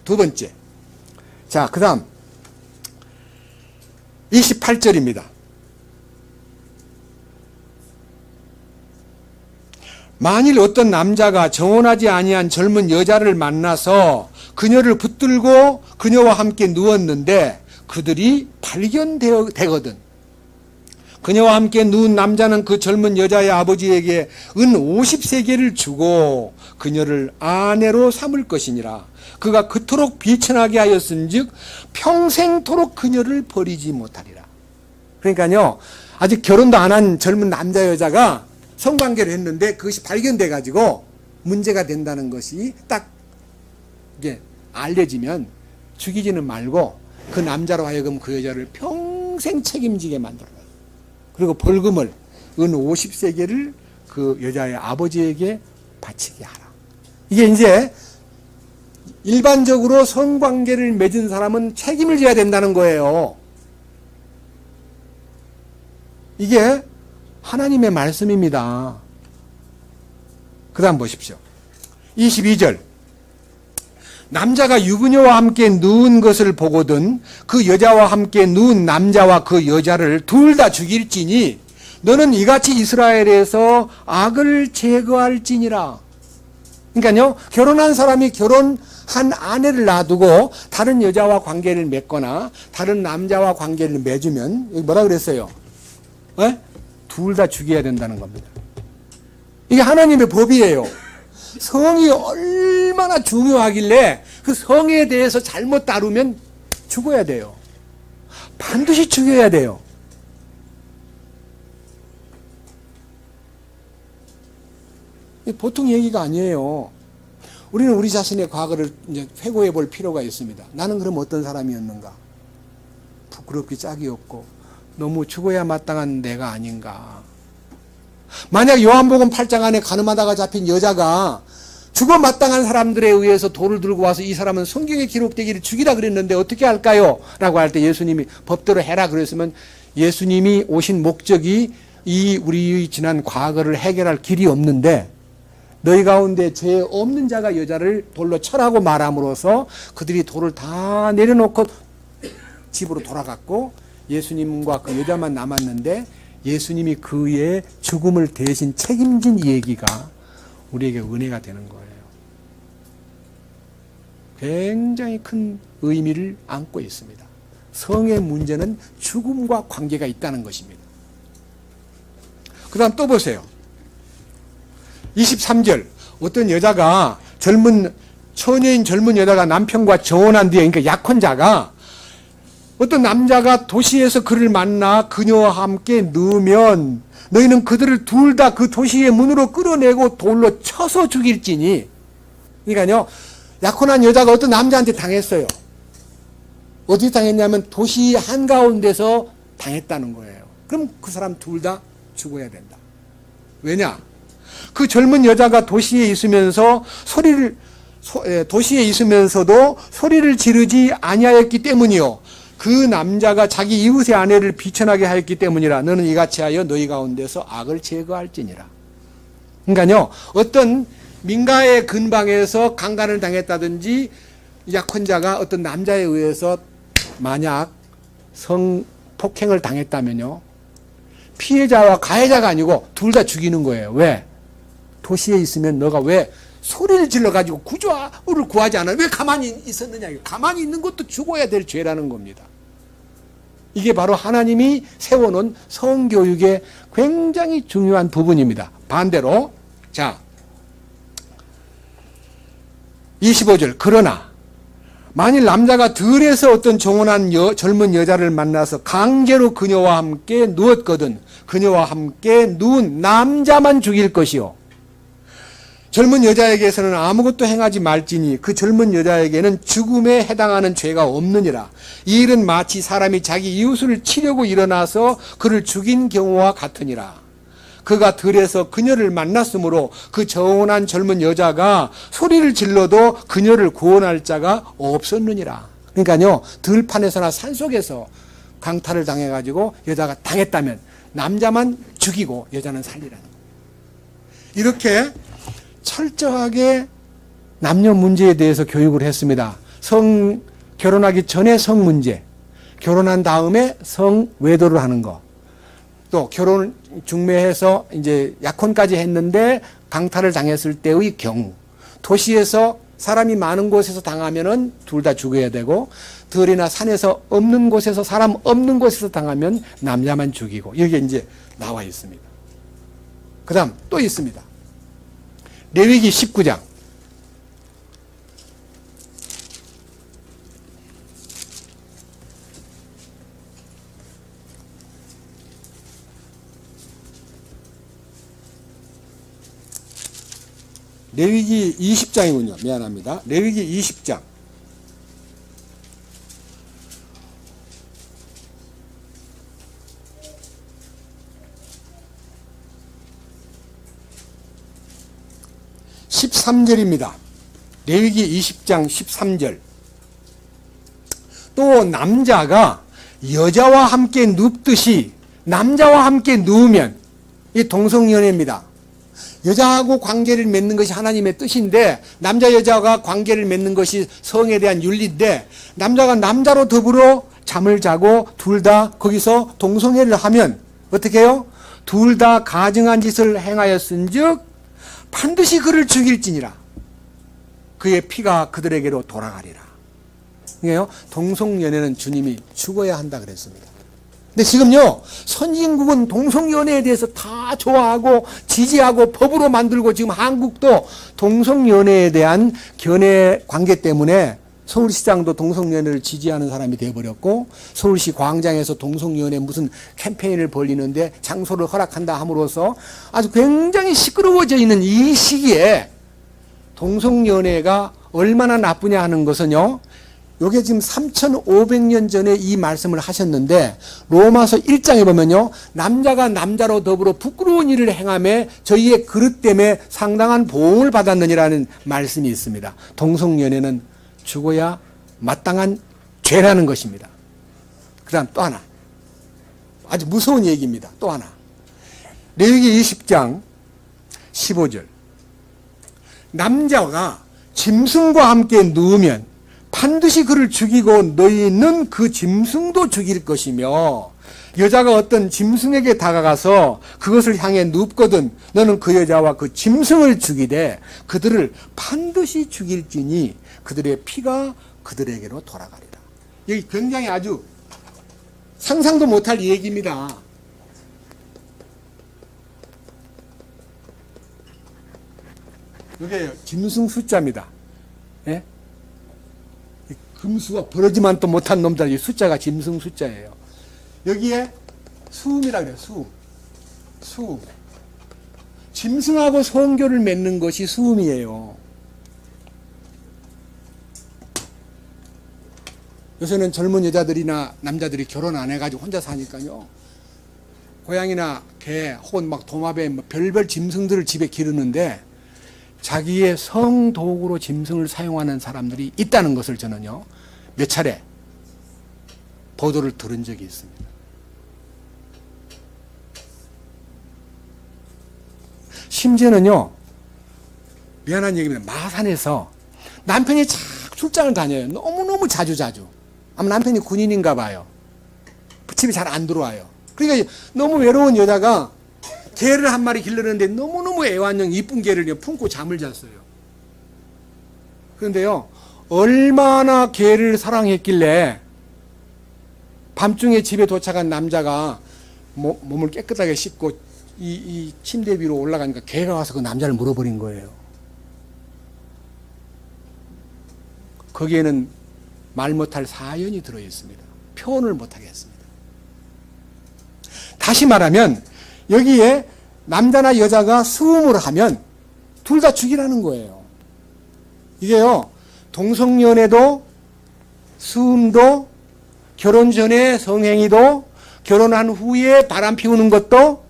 두 번째. 자, 그 다음 28절입니다. 만일 어떤 남자가 정혼하지 아니한 젊은 여자를 만나서 그녀를 붙들고 그녀와 함께 누웠는데 그들이 발견되거든. 그녀와 함께 누운 남자는 그 젊은 여자의 아버지에게 은 50세겔을 주고 그녀를 아내로 삼을 것이니라. 그가 그토록 비천하게 하였은즉 평생토록 그녀를 버리지 못하리라. 그러니까요, 아직 결혼도 안 한 젊은 남자 여자가 성관계를 했는데 그것이 발견돼 가지고 문제가 된다는 것이 딱 이게 알려지면 죽이지는 말고 그 남자로 하여금 그 여자를 평생 책임지게 만들어요. 그리고 벌금을 은 50세겔을 그 여자의 아버지에게 바치게 하라. 이게 이제 일반적으로 성관계를 맺은 사람은 책임을 져야 된다는 거예요. 이게 하나님의 말씀입니다. 그 다음 보십시오. 22절. 남자가 유부녀와 함께 누운 것을 보거든 그 여자와 함께 누운 남자와 그 여자를 둘 다 죽일지니 너는 이같이 이스라엘에서 악을 제거할지니라. 그러니까요, 결혼한 사람이 결혼한 아내를 놔두고 다른 여자와 관계를 맺거나 다른 남자와 관계를 맺으면 뭐라 그랬어요? 둘 다 죽여야 된다는 겁니다. 이게 하나님의 법이에요. 성이 얼마나 중요하길래 그 성에 대해서 잘못 다루면 죽어야 돼요. 반드시 죽여야 돼요. 보통 얘기가 아니에요. 우리는 우리 자신의 과거를 이제 회고해 볼 필요가 있습니다. 나는 그럼 어떤 사람이었는가? 부끄럽기 짝이 없고 너무 죽어야 마땅한 내가 아닌가. 만약 요한복음 8장 안에 가늠하다가 잡힌 여자가 죽어 마땅한 사람들에 의해서 돌을 들고 와서 이 사람은 성경에 기록되기를 죽이라 그랬는데 어떻게 할까요? 라고 할 때 예수님이 법대로 해라 그랬으면 예수님이 오신 목적이 이 우리의 지난 과거를 해결할 길이 없는데 너희 가운데 죄 없는 자가 여자를 돌로 쳐라고 말함으로써 그들이 돌을 다 내려놓고 집으로 돌아갔고 예수님과 그 여자만 남았는데 예수님이 그의 죽음을 대신 책임진 이 얘기가 우리에게 은혜가 되는 거예요. 굉장히 큰 의미를 안고 있습니다. 성의 문제는 죽음과 관계가 있다는 것입니다. 그 다음 또 보세요. 23절 어떤 여자가 처녀인 젊은 여자가 남편과 정혼한 뒤에 그러니까 약혼자가 어떤 남자가 도시에서 그를 만나 그녀와 함께 누우면 너희는 그들을 둘 다 그 도시의 문으로 끌어내고 돌로 쳐서 죽일지니. 그러니까요 약혼한 여자가 어떤 남자한테 당했어요. 어디 당했냐면 도시 한가운데서 당했다는 거예요. 그럼 그 사람 둘 다 죽어야 된다. 왜냐? 그 젊은 여자가 도시에 있으면서도 소리를 지르지 아니하였기 때문이요. 그 남자가 자기 이웃의 아내를 비천하게 하였기 때문이라. 너는 이같이 하여 너희 가운데서 악을 제거할지니라. 그러니까요, 어떤 민가의 근방에서 강간을 당했다든지 약혼자가 어떤 남자에 의해서 만약 성폭행을 당했다면요, 피해자와 가해자가 아니고 둘 다 죽이는 거예요. 왜? 도시에 있으면 너가 왜 소리를 질러가지고 구조를 구하지 않아? 왜 가만히 있었느냐? 가만히 있는 것도 죽어야 될 죄라는 겁니다. 이게 바로 하나님이 세워놓은 성교육의 굉장히 중요한 부분입니다. 반대로, 자, 25절. 그러나, 만일 남자가 들에서 어떤 정혼한 젊은 여자를 만나서 강제로 그녀와 함께 누웠거든 그녀와 함께 누운 남자만 죽일 것이요. 젊은 여자에게서는 아무것도 행하지 말지니 그 젊은 여자에게는 죽음에 해당하는 죄가 없느니라. 이 일은 마치 사람이 자기 이웃을 치려고 일어나서 그를 죽인 경우와 같으니라. 그가 들에서 그녀를 만났으므로 그 정혼한 젊은 여자가 소리를 질러도 그녀를 구원할 자가 없었느니라. 그러니까요, 들판에서나 산속에서 강탈을 당해가지고 여자가 당했다면 남자만 죽이고 여자는 살리라는 거예요. 이렇게 철저하게 남녀 문제에 대해서 교육을 했습니다. 결혼하기 전에 성 문제, 결혼한 다음에 성 외도를 하는 거, 또 결혼 중매해서 이제 약혼까지 했는데 강탈을 당했을 때의 경우, 도시에서 사람이 많은 곳에서 당하면은 둘 다 죽어야 되고, 들이나 산에서 없는 곳에서 사람 없는 곳에서 당하면 남자만 죽이고, 이게 이제 나와 있습니다. 그다음 또 있습니다. 레위기 19장. 레위기 20장이군요. 미안합니다. 레위기 20장. (13절입니다) 레위기 20장 13절. 또 남자가 여자와 함께 눕듯이 남자와 함께 누우면, 이 동성연애입니다. 여자하고 관계를 맺는 것이 하나님의 뜻인데, 남자 여자가 관계를 맺는 것이 성에 대한 윤리인데, 남자가 남자로 더불어 잠을 자고 둘 다 거기서 동성애를 하면 어떻게 해요? 둘 다 가증한 짓을 행하였은즉 반드시 그를 죽일지니라. 그의 피가 그들에게로 돌아가리라. 이게요, 동성연애는 주님이 죽어야 한다 그랬습니다. 근데 지금요, 선진국은 동성연애에 대해서 다 좋아하고 지지하고 법으로 만들고, 지금 한국도 동성연애에 대한 견해 관계 때문에 서울시장도 동성연애를 지지하는 사람이 되어버렸고, 서울시 광장에서 동성연애 무슨 캠페인을 벌리는데 장소를 허락한다 함으로써 아주 굉장히 시끄러워져 있는 이 시기에 동성연애가 얼마나 나쁘냐 하는 것은요, 요게 지금 3,500년 전에 이 말씀을 하셨는데 로마서 1장에 보면요. 남자가 남자로 더불어 부끄러운 일을 행하며 저희의 그릇 때문에 상당한 보응을 받았느니라는 말씀이 있습니다. 동성연애는 죽어야 마땅한 죄라는 것입니다. 그 다음 또 하나. 아주 무서운 얘기입니다. 또 하나. 레위기 20장 15절. 남자가 짐승과 함께 누우면 반드시 그를 죽이고 너희는 그 짐승도 죽일 것이며 여자가 어떤 짐승에게 다가가서 그것을 향해 눕거든 너는 그 여자와 그 짐승을 죽이되 그들을 반드시 죽일지니 그들의 피가 그들에게로 돌아가리라. 여기 굉장히 아주 상상도 못할 얘기입니다. 이게 짐승 숫자입니다. 예? 금수가 버러지만 또 못한 놈들, 이 숫자가 짐승 숫자예요. 여기에 수음이라 그래요. 수음. 짐승하고 성교를 맺는 것이 수음이에요. 요새는 젊은 여자들이나 남자들이 결혼 안 해가지고 혼자 사니까요. 고양이나 개 혹은 막 도마뱀 뭐 별별 짐승들을 집에 기르는데 자기의 성도구로 짐승을 사용하는 사람들이 있다는 것을 저는요 몇 차례 보도를 들은 적이 있습니다. 심지어는요 미안한 얘기입니다. 마산에서 남편이 자꾸 출장을 다녀요. 너무너무 자주. 아마 남편이 군인인가 봐요. 집에 잘 안 들어와요. 그러니까 너무 외로운 여자가 개를 한 마리 길르는데 너무너무 애완용 이쁜 개를 품고 잠을 잤어요. 그런데요 얼마나 개를 사랑했길래 밤중에 집에 도착한 남자가 몸을 깨끗하게 씻고 이 침대 위로 올라가니까 개가 와서 그 남자를 물어버린 거예요. 거기에는 말 못할 사연이 들어있습니다. 표현을 못하겠습니다. 다시 말하면 여기에 남자나 여자가 수음을 하면 둘 다 죽이라는 거예요. 이게요 동성연애도 수음도 결혼 전에 성행위도 결혼한 후에 바람 피우는 것도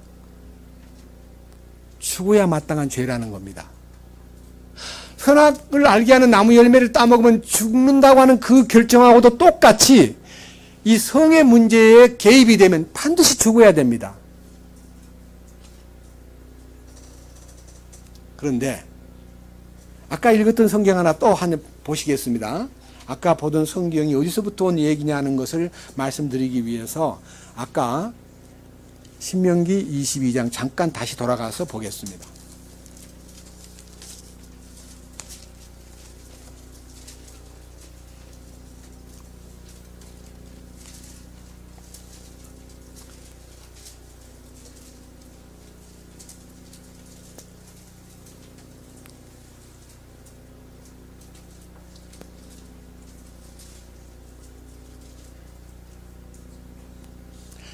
죽어야 마땅한 죄라는 겁니다. 선악을 알게 하는 나무 열매를 따먹으면 죽는다고 하는 그 결정하고도 똑같이 이 성의 문제에 개입이 되면 반드시 죽어야 됩니다. 그런데 아까 읽었던 성경 하나 또 한 보시겠습니다. 아까 보던 성경이 어디서부터 온 얘기냐 하는 것을 말씀드리기 위해서 아까 신명기 22장 잠깐 다시 돌아가서 보겠습니다.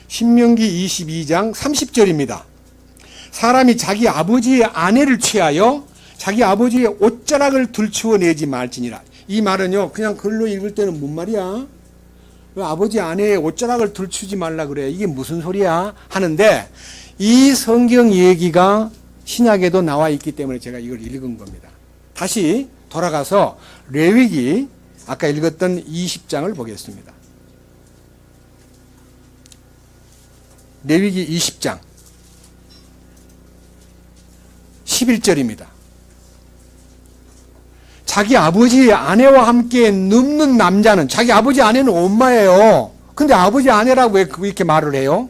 신명기 22장 30절입니다. 사람이 자기 아버지의 아내를 취하여 자기 아버지의 옷자락을 들추어내지 말지니라. 이 말은요 그냥 글로 읽을 때는 뭔 말이야? 왜 아버지 아내의 옷자락을 들추지 말라 그래? 이게 무슨 소리야? 하는데 이 성경 얘기가 신약에도 나와 있기 때문에 제가 이걸 읽은 겁니다. 다시 돌아가서 레위기 아까 읽었던 20장을 보겠습니다. 레위기 20장 11절입니다. 자기 아버지의 아내와 함께 눕는 남자는 자기 아버지 아내는 엄마예요. 근데 아버지 아내라고 왜 이렇게 말을 해요?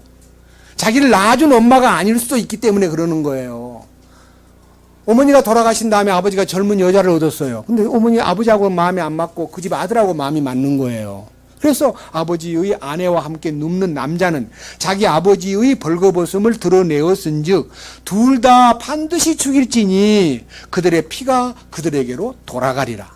자기를 낳아준 엄마가 아닐 수도 있기 때문에 그러는 거예요. 어머니가 돌아가신 다음에 아버지가 젊은 여자를 얻었어요. 근데 어머니 아버지하고 마음이 안 맞고 그 집 아들하고 마음이 맞는 거예요. 그래서 아버지의 아내와 함께 눕는 남자는 자기 아버지의 벌거벗음을 드러내었은즉 둘 다 반드시 죽일지니 그들의 피가 그들에게로 돌아가리라.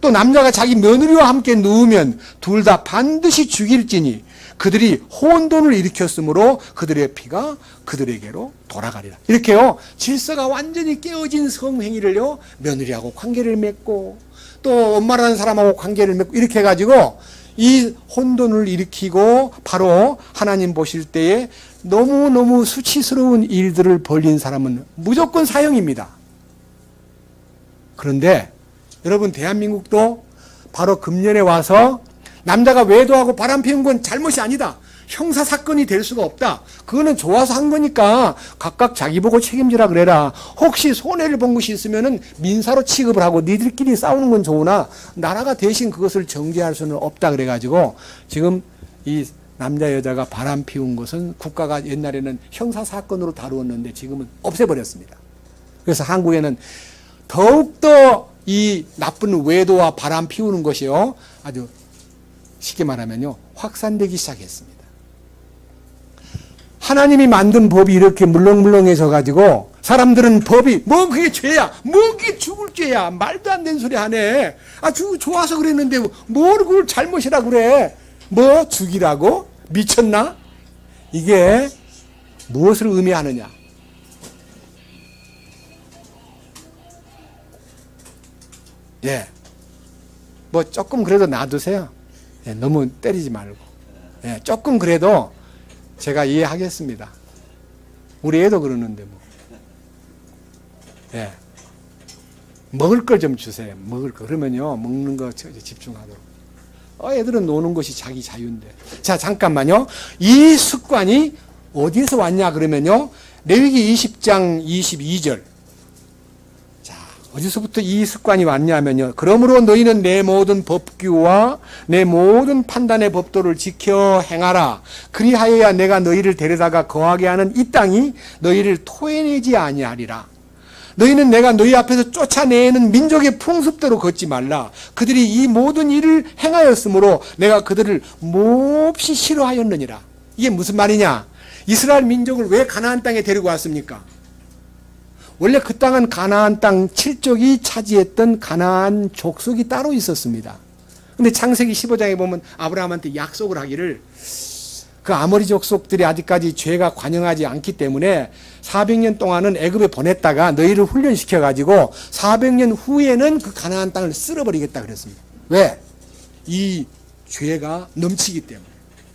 또 남자가 자기 며느리와 함께 누우면 둘 다 반드시 죽일지니 그들이 혼돈을 일으켰으므로 그들의 피가 그들에게로 돌아가리라. 이렇게요, 질서가 완전히 깨어진 성행위를요, 며느리하고 관계를 맺고 또 엄마라는 사람하고 관계를 맺고 이렇게 해가지고 이 혼돈을 일으키고 바로 하나님 보실 때에 너무너무 수치스러운 일들을 벌린 사람은 무조건 사형입니다. 그런데 여러분, 대한민국도 바로 금년에 와서 남자가 외도하고 바람 피운 건 잘못이 아니다, 형사사건이 될 수가 없다, 그거는 좋아서 한 거니까 각각 자기 보고 책임지라 그래라, 혹시 손해를 본 것이 있으면은 민사로 취급을 하고 니들끼리 싸우는 건 좋으나 나라가 대신 그것을 정죄할 수는 없다 그래가지고 지금 이 남자 여자가 바람 피운 것은 국가가 옛날에는 형사사건으로 다루었는데 지금은 없애버렸습니다. 그래서 한국에는 더욱더 이 나쁜 외도와 바람 피우는 것이요, 아주 쉽게 말하면요, 확산되기 시작했습니다. 하나님이 만든 법이 이렇게 물렁물렁해져 가지고 사람들은 법이 뭐 그게 죄야, 뭐 그게 죽을 죄야, 말도 안 되는 소리 하네. 아, 좋아서 그랬는데 뭘 그걸 잘못이라 그래. 뭐 죽이라고? 미쳤나? 이게 무엇을 의미하느냐? 예, 뭐 조금 그래도 놔두세요. 예, 너무 때리지 말고. 예, 조금 그래도 제가 이해하겠습니다. 우리 애도 그러는데 뭐. 예, 먹을 걸 좀 주세요. 먹을 거. 그러면요, 먹는 거 집중하도록. 애들은 노는 것이 자기 자유인데. 자, 잠깐만요. 이 습관이 어디에서 왔냐 그러면요, 레위기 20장 22절. 어디서부터 이 습관이 왔냐면요, 그러므로 너희는 내 모든 법규와 내 모든 판단의 법도를 지켜 행하라. 그리하여야 내가 너희를 데려다가 거하게 하는 이 땅이 너희를 토해내지 아니하리라. 너희는 내가 너희 앞에서 쫓아내는 민족의 풍습대로 걷지 말라. 그들이 이 모든 일을 행하였으므로 내가 그들을 몹시 싫어하였느니라. 이게 무슨 말이냐? 이스라엘 민족을 왜 가나안 땅에 데리고 왔습니까? 원래 그 땅은 가나안 땅 7족이 차지했던 가나안 족속이 따로 있었습니다. 근데 창세기 15장에 보면 아브라함한테 약속을 하기를, 그 아모리 족속들이 아직까지 죄가 관영하지 않기 때문에 400년 동안은 애굽에 보냈다가 너희를 훈련시켜 가지고 400년 후에는 그 가나안 땅을 쓸어버리겠다 그랬습니다. 왜? 이 죄가 넘치기 때문에.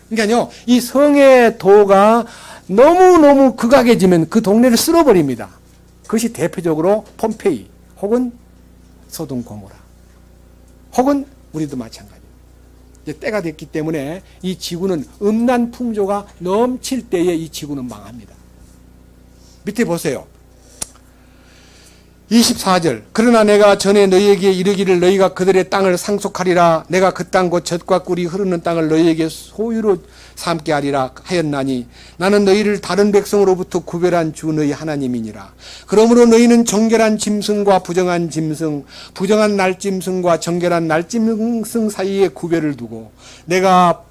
그러니까요, 이 성의 도가 너무너무 극악해지면 그 동네를 쓸어버립니다. 그것이 대표적으로 폼페이 혹은 소돔 고모라 혹은 우리도 마찬가지입니다. 이제 때가 됐기 때문에 이 지구는 음란 풍조가 넘칠 때에 이 지구는 망합니다. 밑에 보세요. 24절. 그러나 내가 전에 너희에게 이르기를 너희가 그들의 땅을 상속하리라. 내가 그 땅 곧 젖과 꿀이 흐르는 땅을 너희에게 소유로 삼게 하리라 하였나니 나는 너희를 다른 백성으로부터 구별한 주 너희 하나님이니라. 그러므로 너희는 정결한 짐승과 부정한 짐승, 부정한 날짐승과 정결한 날짐승 사이에 구별을 두고 내가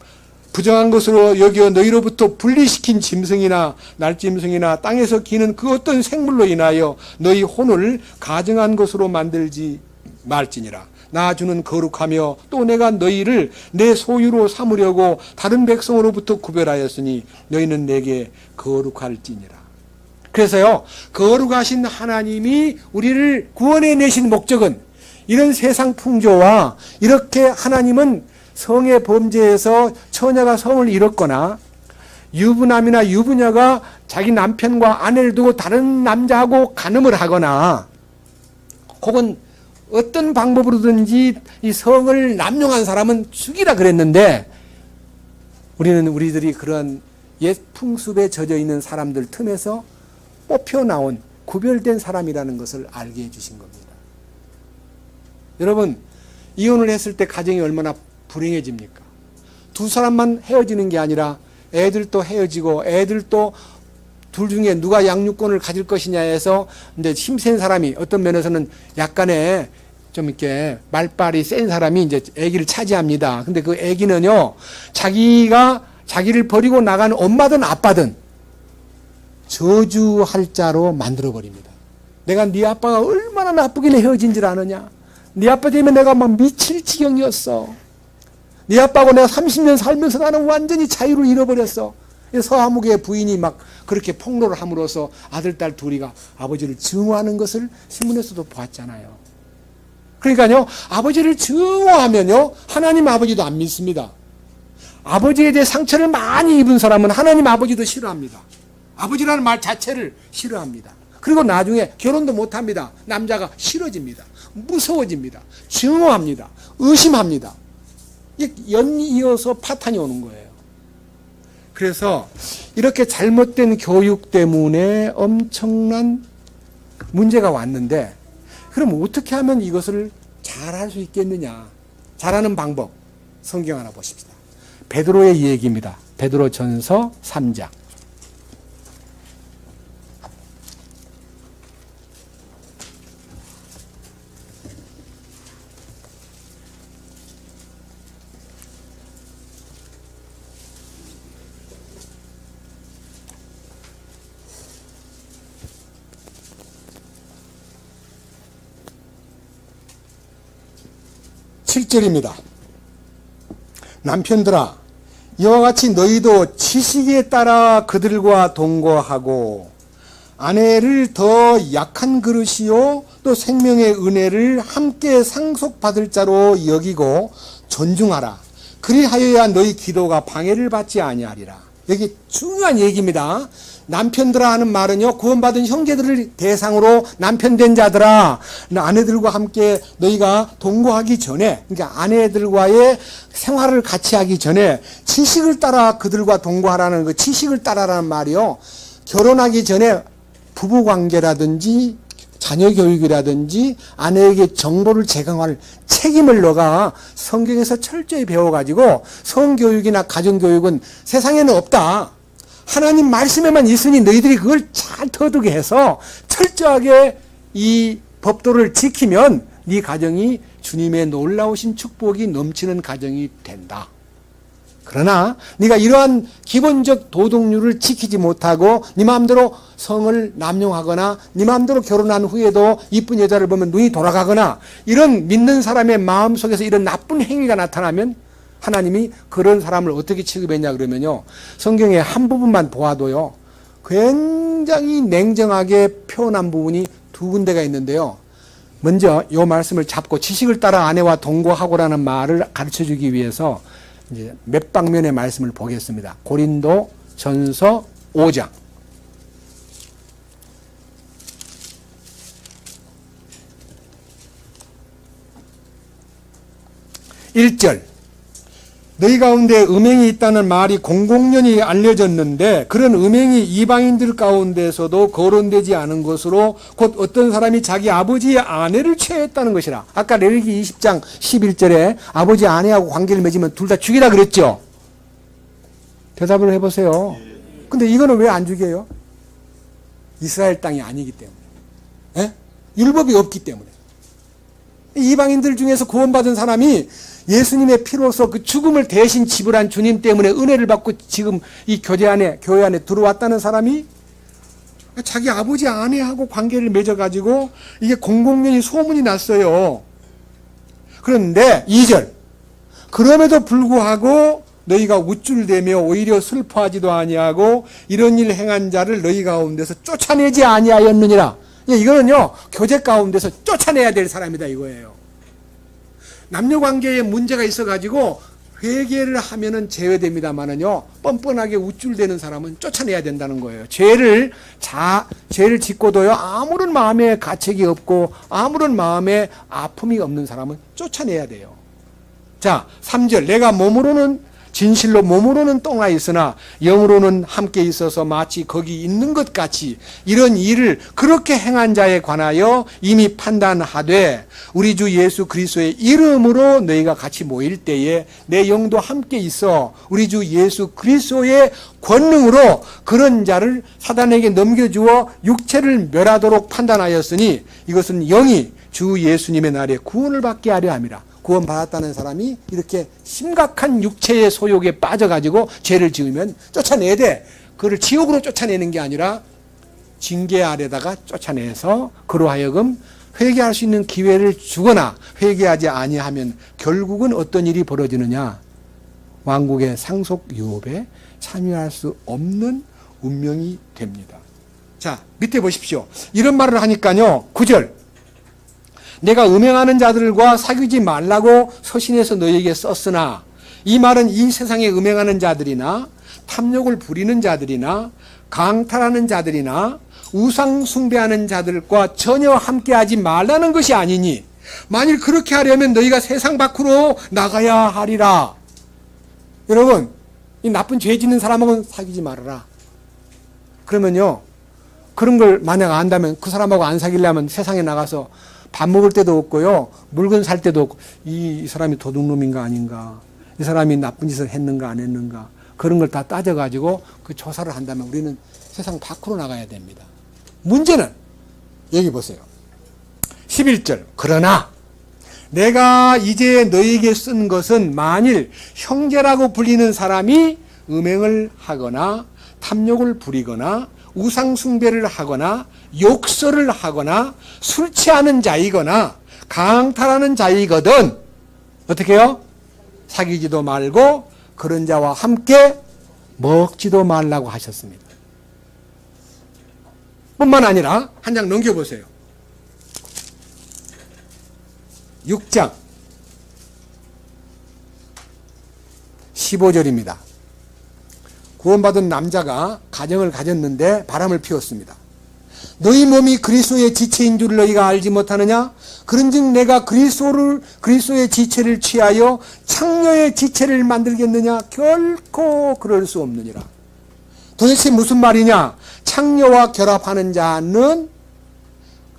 부정한 것으로 여겨 너희로부터 분리시킨 짐승이나 날짐승이나 땅에서 기는 그 어떤 생물로 인하여 너희 혼을 가증한 것으로 만들지 말지니라. 나 주는 거룩하며 또 내가 너희를 내 소유로 삼으려고 다른 백성으로부터 구별하였으니 너희는 내게 거룩할지니라. 그래서요, 거룩하신 하나님이 우리를 구원해 내신 목적은 이런 세상 풍조와 이렇게 하나님은 성의 범죄에서 처녀가 성을 잃었거나 유부남이나 유부녀가 자기 남편과 아내를 두고 다른 남자하고 간음을 하거나 혹은 어떤 방법으로든지 이 성을 남용한 사람은 죽이라 그랬는데, 우리들이 그런 옛 풍습에 젖어 있는 사람들 틈에서 뽑혀 나온 구별된 사람이라는 것을 알게 해주신 겁니다. 여러분, 이혼을 했을 때 가정이 얼마나 불행해집니까? 두 사람만 헤어지는 게 아니라 애들도 헤어지고 애들도 둘 중에 누가 양육권을 가질 것이냐 해서 이제 힘센 사람이, 어떤 면에서는 약간의 좀 이렇게 말빨이 센 사람이 이제 아기를 차지합니다. 근데 그 아기는요, 자기를 버리고 나간 엄마든 아빠든 저주할 자로 만들어 버립니다. 내가 네 아빠가 얼마나 나쁘길래 헤어진 줄 아느냐? 네 아빠 때문에 내가 막 미칠 지경이었어. 네 아빠하고 내가 30년 살면서 나는 완전히 자유를 잃어버렸어. 서하묵의 부인이 막 그렇게 폭로를 함으로써 아들, 딸 둘이가 아버지를 증오하는 것을 신문에서도 보았잖아요. 그러니까요, 아버지를 증오하면요, 하나님 아버지도 안 믿습니다. 아버지에 대해 상처를 많이 입은 사람은 하나님 아버지도 싫어합니다. 아버지라는 말 자체를 싫어합니다. 그리고 나중에 결혼도 못합니다. 남자가 싫어집니다. 무서워집니다. 증오합니다. 의심합니다. 연이어서 파탄이 오는 거예요. 그래서 이렇게 잘못된 교육 때문에 엄청난 문제가 왔는데, 그럼 어떻게 하면 이것을 잘할 수 있겠느냐? 잘하는 방법, 성경 하나 보십시다. 베드로의 얘기입니다. 베드로전서 3장. (7절입니다) 남편들아, 이와 같이 너희도 지식에 따라 그들과 동거하고 아내를 더 약한 그릇이요 또 생명의 은혜를 함께 상속받을 자로 여기고 존중하라. 그리하여야 너희 기도가 방해를 받지 아니하리라. 여기 중요한 얘기입니다. 남편들아 하는 말은요, 구원받은 형제들을 대상으로 남편 된 자들아, 아내들과 함께 너희가 동거하기 전에, 그러니까 아내들과의 생활을 같이 하기 전에 지식을 따라 그들과 동거하라는 그 지식을 따라라는 말이요, 결혼하기 전에 부부관계라든지 자녀 교육이라든지 아내에게 정보를 제공할 책임을 너가 성경에서 철저히 배워가지고 성교육이나 가정교육은 세상에는 없다. 하나님 말씀에만 있으니 너희들이 그걸 잘 터득해 해서 철저하게 이 법도를 지키면 네 가정이 주님의 놀라우신 축복이 넘치는 가정이 된다. 그러나 네가 이러한 기본적 도덕률을 지키지 못하고 네 마음대로 성을 남용하거나 네 마음대로 결혼한 후에도 이쁜 여자를 보면 눈이 돌아가거나 이런 믿는 사람의 마음속에서 이런 나쁜 행위가 나타나면 하나님이 그런 사람을 어떻게 취급했냐 그러면요, 성경의 한 부분만 보아도요 굉장히 냉정하게 표현한 부분이 두 군데가 있는데요. 먼저 이 말씀을 잡고 지식을 따라 아내와 동거하고라는 말을 가르쳐주기 위해서 이제 몇 방면의 말씀을 보겠습니다. 고린도 전서 5장 1절, 너희 가운데 음행이 있다는 말이 공공연히 알려졌는데 그런 음행이 이방인들 가운데서도 거론되지 않은 것으로 곧 어떤 사람이 자기 아버지의 아내를 취했다는 것이라. 아까 레위기 20장 11절에 아버지 아내하고 관계를 맺으면 둘 다 죽이라 그랬죠. 대답을 해보세요. 근데 이거는 왜 안 죽여요? 이스라엘 땅이 아니기 때문에, 예? 율법이 없기 때문에. 이방인들 중에서 구원받은 사람이 예수님의 피로서 그 죽음을 대신 지불한 주님 때문에 은혜를 받고 지금 이 교회 안에 들어왔다는 사람이 자기 아버지 아내하고 관계를 맺어가지고 이게 공공연히 소문이 났어요. 그런데 2절, 그럼에도 불구하고 너희가 우쭐대며 오히려 슬퍼하지도 아니하고 이런 일 행한 자를 너희 가운데서 쫓아내지 아니하였느니라. 이거는요, 교제 가운데서 쫓아내야 될 사람이다 이거예요. 남녀관계에 문제가 있어가지고 회개를 하면은 제외됩니다만은요, 뻔뻔하게 우쭐대는 사람은 쫓아내야 된다는 거예요. 죄를 짓고도요, 아무런 마음에 가책이 없고 아무런 마음에 아픔이 없는 사람은 쫓아내야 돼요. 자, 3절, 내가 진실로 몸으로는 떠나 있으나 영으로는 함께 있어서 마치 거기 있는 것 같이 이런 일을 그렇게 행한 자에 관하여 이미 판단하되 우리 주 예수 그리스도의 이름으로 너희가 같이 모일 때에 내 영도 함께 있어 우리 주 예수 그리스도의 권능으로 그런 자를 사단에게 넘겨주어 육체를 멸하도록 판단하였으니 이것은 영이 주 예수님의 날에 구원을 받게 하려 함이라. 구원받았다는 사람이 이렇게 심각한 육체의 소욕에 빠져가지고 죄를 지으면 쫓아내야 돼. 그를 지옥으로 쫓아내는 게 아니라 징계 아래다가 쫓아내서 그로 하여금 회개할 수 있는 기회를 주거나 회개하지 아니하면 결국은 어떤 일이 벌어지느냐. 왕국의 상속 유업에 참여할 수 없는 운명이 됩니다. 자, 밑에 보십시오. 이런 말을 하니까요. 9절. 내가 음행하는 자들과 사귀지 말라고 서신해서 너희에게 썼으나 이 말은 이 세상에 음행하는 자들이나 탐욕을 부리는 자들이나 강탈하는 자들이나 우상 숭배하는 자들과 전혀 함께하지 말라는 것이 아니니 만일 그렇게 하려면 너희가 세상 밖으로 나가야 하리라. 여러분, 이 나쁜 죄 짓는 사람하고는 사귀지 말아라. 그러면요, 그런 걸 만약 안다면 그 사람하고 안 사귀려면 세상에 나가서 밥 먹을 때도 없고요, 물건 살 때도 없고, 이 사람이 도둑놈인가 아닌가, 이 사람이 나쁜 짓을 했는가 안 했는가, 그런 걸 다 따져가지고 그 조사를 한다면 우리는 세상 밖으로 나가야 됩니다. 문제는 여기 보세요. 11절. 그러나 내가 이제 너희에게 쓴 것은 만일 형제라고 불리는 사람이 음행을 하거나 탐욕을 부리거나 우상 숭배를 하거나 욕설을 하거나 술 취하는 자이거나 강탈하는 자이거든 어떻게 해요? 사귀지도 말고 그런 자와 함께 먹지도 말라고 하셨습니다. 뿐만 아니라 한 장 넘겨보세요. 6장 15절입니다. 구원받은 남자가 가정을 가졌는데 바람을 피웠습니다. 너희 몸이 그리스도의 지체인 줄 너희가 알지 못하느냐? 그런즉 내가 그리스도의 지체를 취하여 창녀의 지체를 만들겠느냐? 결코 그럴 수 없느니라. 도대체 무슨 말이냐? 창녀와 결합하는 자는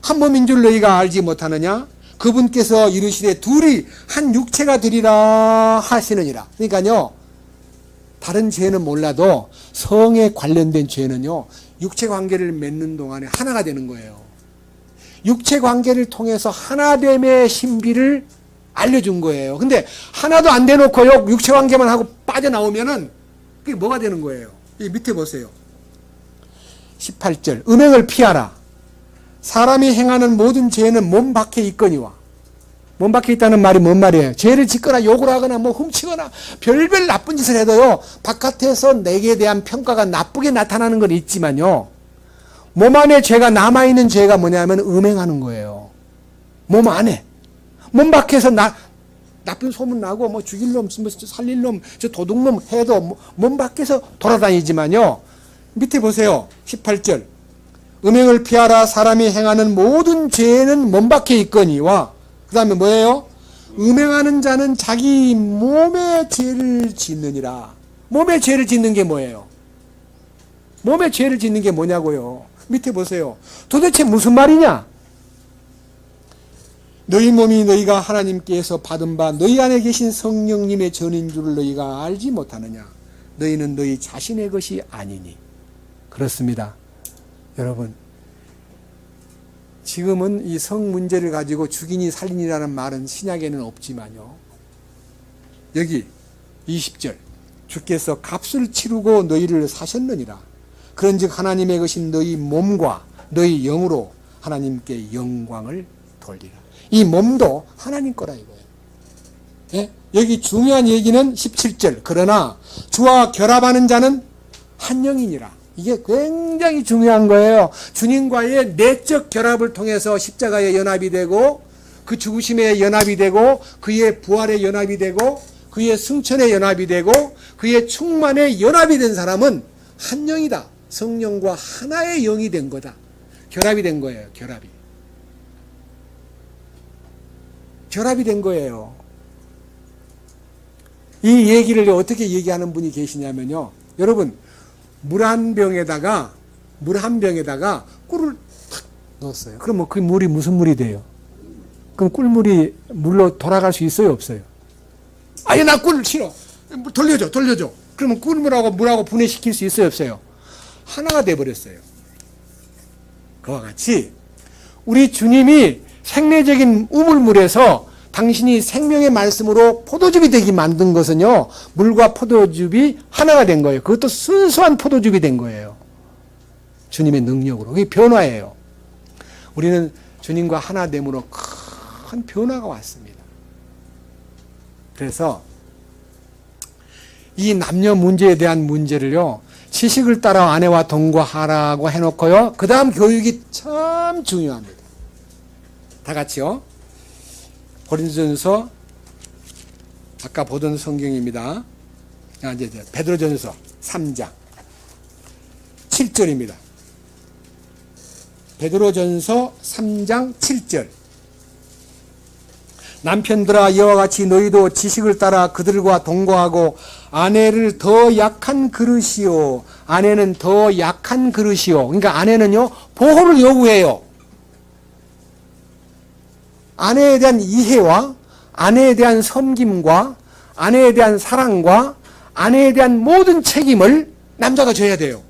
한 몸인 줄 너희가 알지 못하느냐? 그분께서 이르시되 둘이 한 육체가 되리라 하시느니라. 그러니까요, 다른 죄는 몰라도 성에 관련된 죄는요, 육체 관계를 맺는 동안에 하나가 되는 거예요. 육체 관계를 통해서 하나됨의 신비를 알려준 거예요. 근데 하나도 안 대놓고요, 육체 관계만 하고 빠져나오면은 그게 뭐가 되는 거예요? 이 밑에 보세요. 18절. 음행을 피하라. 사람이 행하는 모든 죄는 몸 밖에 있거니와. 몸 밖에 있다는 말이 뭔 말이에요? 죄를 짓거나 욕을 하거나 뭐 훔치거나 별별 나쁜 짓을 해도요, 바깥에서 내게 대한 평가가 나쁘게 나타나는 건 있지만요, 몸 안에 죄가 남아있는 죄가 뭐냐면 음행하는 거예요. 몸 안에. 몸 밖에서 나쁜 소문 나고 뭐 죽일 놈, 뭐 살릴 놈, 저 도둑놈 해도 몸 밖에서 돌아다니지만요, 밑에 보세요. 18절. 음행을 피하라. 사람이 행하는 모든 죄는 몸 밖에 있거니와. 그 다음에 뭐예요? 음행하는 자는 자기 몸에 죄를 짓느니라. 몸에 죄를 짓는 게 뭐예요? 몸에 죄를 짓는 게 뭐냐고요? 밑에 보세요. 도대체 무슨 말이냐? 너희 몸이 너희가 하나님께서 받은 바 너희 안에 계신 성령님의 전인 줄을 너희가 알지 못하느냐? 너희는 너희 자신의 것이 아니니. 그렇습니다. 여러분, 지금은 이 성 문제를 가지고 죽이니 살리니라는 말은 신약에는 없지만요, 여기 20절. 주께서 값을 치르고 너희를 사셨느니라. 그런즉 하나님의 것인 너희 몸과 너희 영으로 하나님께 영광을 돌리라. 이 몸도 하나님 거라 이거예요. 예? 여기 중요한 얘기는 17절. 그러나 주와 결합하는 자는 한 영이니라. 이게 굉장히 중요한 거예요. 주님과의 내적 결합을 통해서 십자가의 연합이 되고, 그 죽으심의 연합이 되고, 그의 부활의 연합이 되고, 그의 승천의 연합이 되고, 그의 충만의 연합이 된 사람은 한 영이다. 성령과 하나의 영이 된 거다. 결합이 된 거예요. 결합이 된 거예요. 이 얘기를 어떻게 얘기하는 분이 계시냐면요, 여러분, 물 한 병에다가 꿀을 탁 넣었어요. 그럼 뭐 그 물이 무슨 물이 돼요? 그럼 꿀물이 물로 돌아갈 수 있어요, 없어요? 아니, 나 꿀 싫어. 돌려줘. 그러면 꿀물하고 물하고 분해시킬 수 있어요, 없어요? 하나가 돼버렸어요. 그와 같이 우리 주님이 생내적인 우물물에서 당신이 생명의 말씀으로 포도즙이 되게 만든 것은요, 물과 포도즙이 하나가 된 거예요. 그것도 순수한 포도즙이 된 거예요. 주님의 능력으로. 그게 변화예요. 우리는 주님과 하나됨으로 큰 변화가 왔습니다. 그래서 이 남녀 문제에 대한 문제를요, 지식을 따라 아내와 동거하라고 해놓고요, 그 다음 교육이 참 중요합니다. 다 같이요. 고린도전서 아까 보던 성경입니다. 이제 베드로전서 3장 7절입니다. 베드로전서 3장 7절. 남편들아 이와 같이 너희도 지식을 따라 그들과 동거하고 아내를 더 약한 그릇이요. 아내는 더 약한 그릇이요. 그러니까 아내는요, 보호를 요구해요. 아내에 대한 이해와 아내에 대한 섬김과 아내에 대한 사랑과 아내에 대한 모든 책임을 남자가 져야 돼요.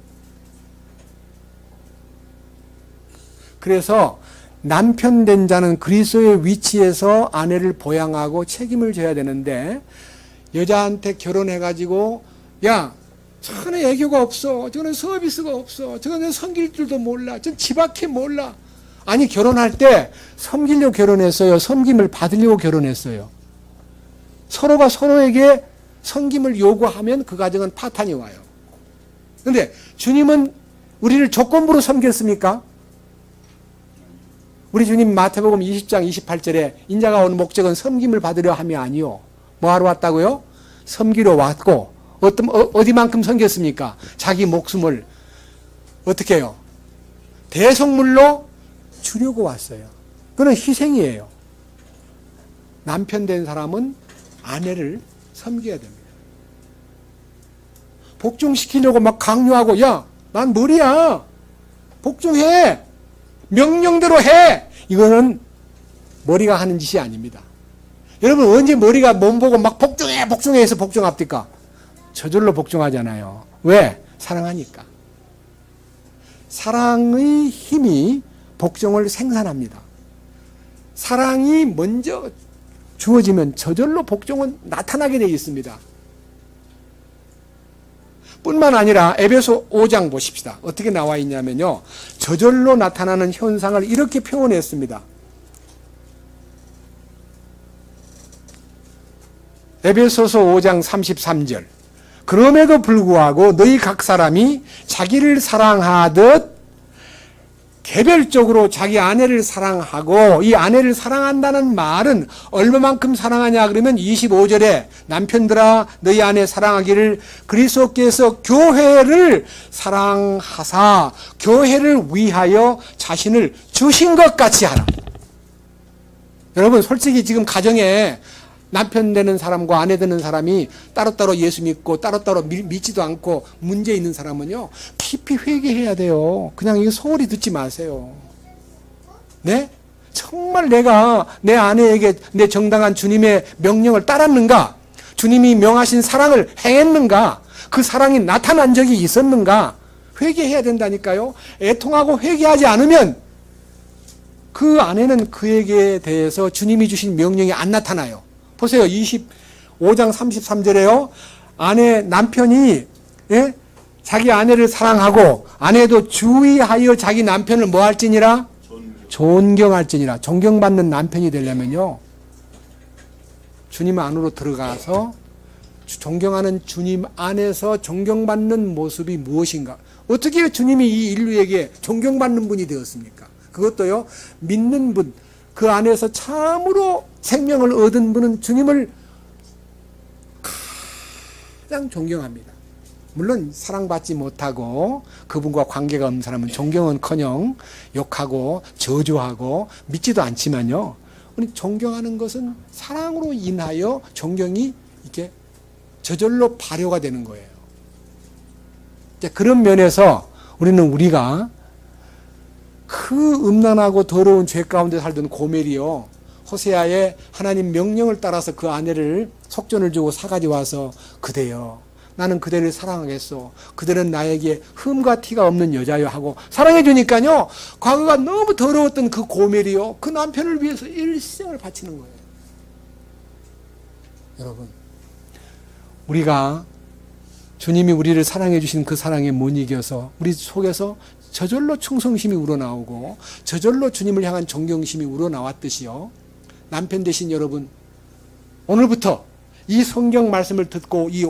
그래서 남편 된 자는 그리스도의 위치에서 아내를 보양하고 책임을 져야 되는데, 여자한테 결혼해가지고 야, 저는 애교가 없어, 저는 서비스가 없어, 저는 섬길 줄도 몰라, 전 집 앞에 몰라. 아니, 결혼할 때 섬기려고 결혼했어요? 섬김을 받으려고 결혼했어요? 서로가 서로에게 섬김을 요구하면 그 가정은 파탄이 와요. 그런데 주님은 우리를 조건부로 섬겼습니까? 우리 주님 마태복음 20장 28절에 인자가 온 목적은 섬김을 받으려 함이 아니요. 뭐하러 왔다고요? 섬기러 왔고, 어디만큼 섬겼습니까? 자기 목숨을 어떻게 해요? 대속물로 주려고 왔어요. 그건 희생이에요. 남편 된 사람은 아내를 섬겨야 됩니다. 복종시키려고 막 강요하고, 야, 난 머리야, 복종해, 명령대로 해. 이거는 머리가 하는 짓이 아닙니다. 여러분, 언제 머리가 몸 보고 막 복종해 해서 복종합니까? 저절로 복종하잖아요. 왜? 사랑하니까. 사랑의 힘이 복종을 생산합니다. 사랑이 먼저 주어지면 저절로 복종은 나타나게 되어 있습니다. 뿐만 아니라 에베소 5장 보십시다. 어떻게 나와 있냐면요, 저절로 나타나는 현상을 이렇게 표현했습니다. 에베소서 5장 33절. 그럼에도 불구하고 너희 각 사람이 자기를 사랑하듯 개별적으로 자기 아내를 사랑하고, 이 아내를 사랑한다는 말은 얼마만큼 사랑하냐 그러면 25절에 남편들아 너희 아내 사랑하기를 그리스도께서 교회를 사랑하사 교회를 위하여 자신을 주신 것 같이 하라. 여러분, 솔직히 지금 가정에 남편 되는 사람과 아내 되는 사람이 따로따로 예수 믿고 따로따로 믿지도 않고 문제 있는 사람은요, 깊이 회개해야 돼요. 그냥 이거 소홀히 듣지 마세요. 네? 정말 내가 내 아내에게 내 정당한 주님의 명령을 따랐는가? 주님이 명하신 사랑을 행했는가? 그 사랑이 나타난 적이 있었는가? 회개해야 된다니까요. 애통하고 회개하지 않으면 그 아내는 그에게 대해서 주님이 주신 명령이 안 나타나요. 보세요. 25장 33절에요. 남편이, 예? 자기 아내를 사랑하고 아내도 주의하여 자기 남편을 뭐 할지니라? 존경할지니라. 존경받는 남편이 되려면요, 주님 안으로 들어가서 존경하는 주님 안에서 존경받는 모습이 무엇인가? 어떻게 주님이 이 인류에게 존경받는 분이 되었습니까? 그것도요, 믿는 분, 그 안에서 참으로 생명을 얻은 분은 주님을 가장 존경합니다. 물론 사랑받지 못하고 그분과 관계가 없는 사람은 존경은커녕 욕하고 저주하고 믿지도 않지만요, 우리 존경하는 것은 사랑으로 인하여 존경이 이렇게 저절로 발효가 되는 거예요. 그런 면에서 우리가 그 음란하고 더러운 죄 가운데 살던 고멜이요, 호세아의 하나님 명령을 따라서 그 아내를 속전을 주고 사가지 와서 그대여 나는 그대를 사랑하겠소, 그대는 나에게 흠과 티가 없는 여자여 하고 사랑해 주니까요, 과거가 너무 더러웠던 그 고멜이요, 그 남편을 위해서 일생을 바치는 거예요. 여러분, 우리가 주님이 우리를 사랑해 주신 그 사랑에 못 이겨서 우리 속에서 저절로 충성심이 우러나오고 저절로 주님을 향한 존경심이 우러나왔듯이요, 남편 되신 여러분, 오늘부터 이 성경 말씀을 듣고 이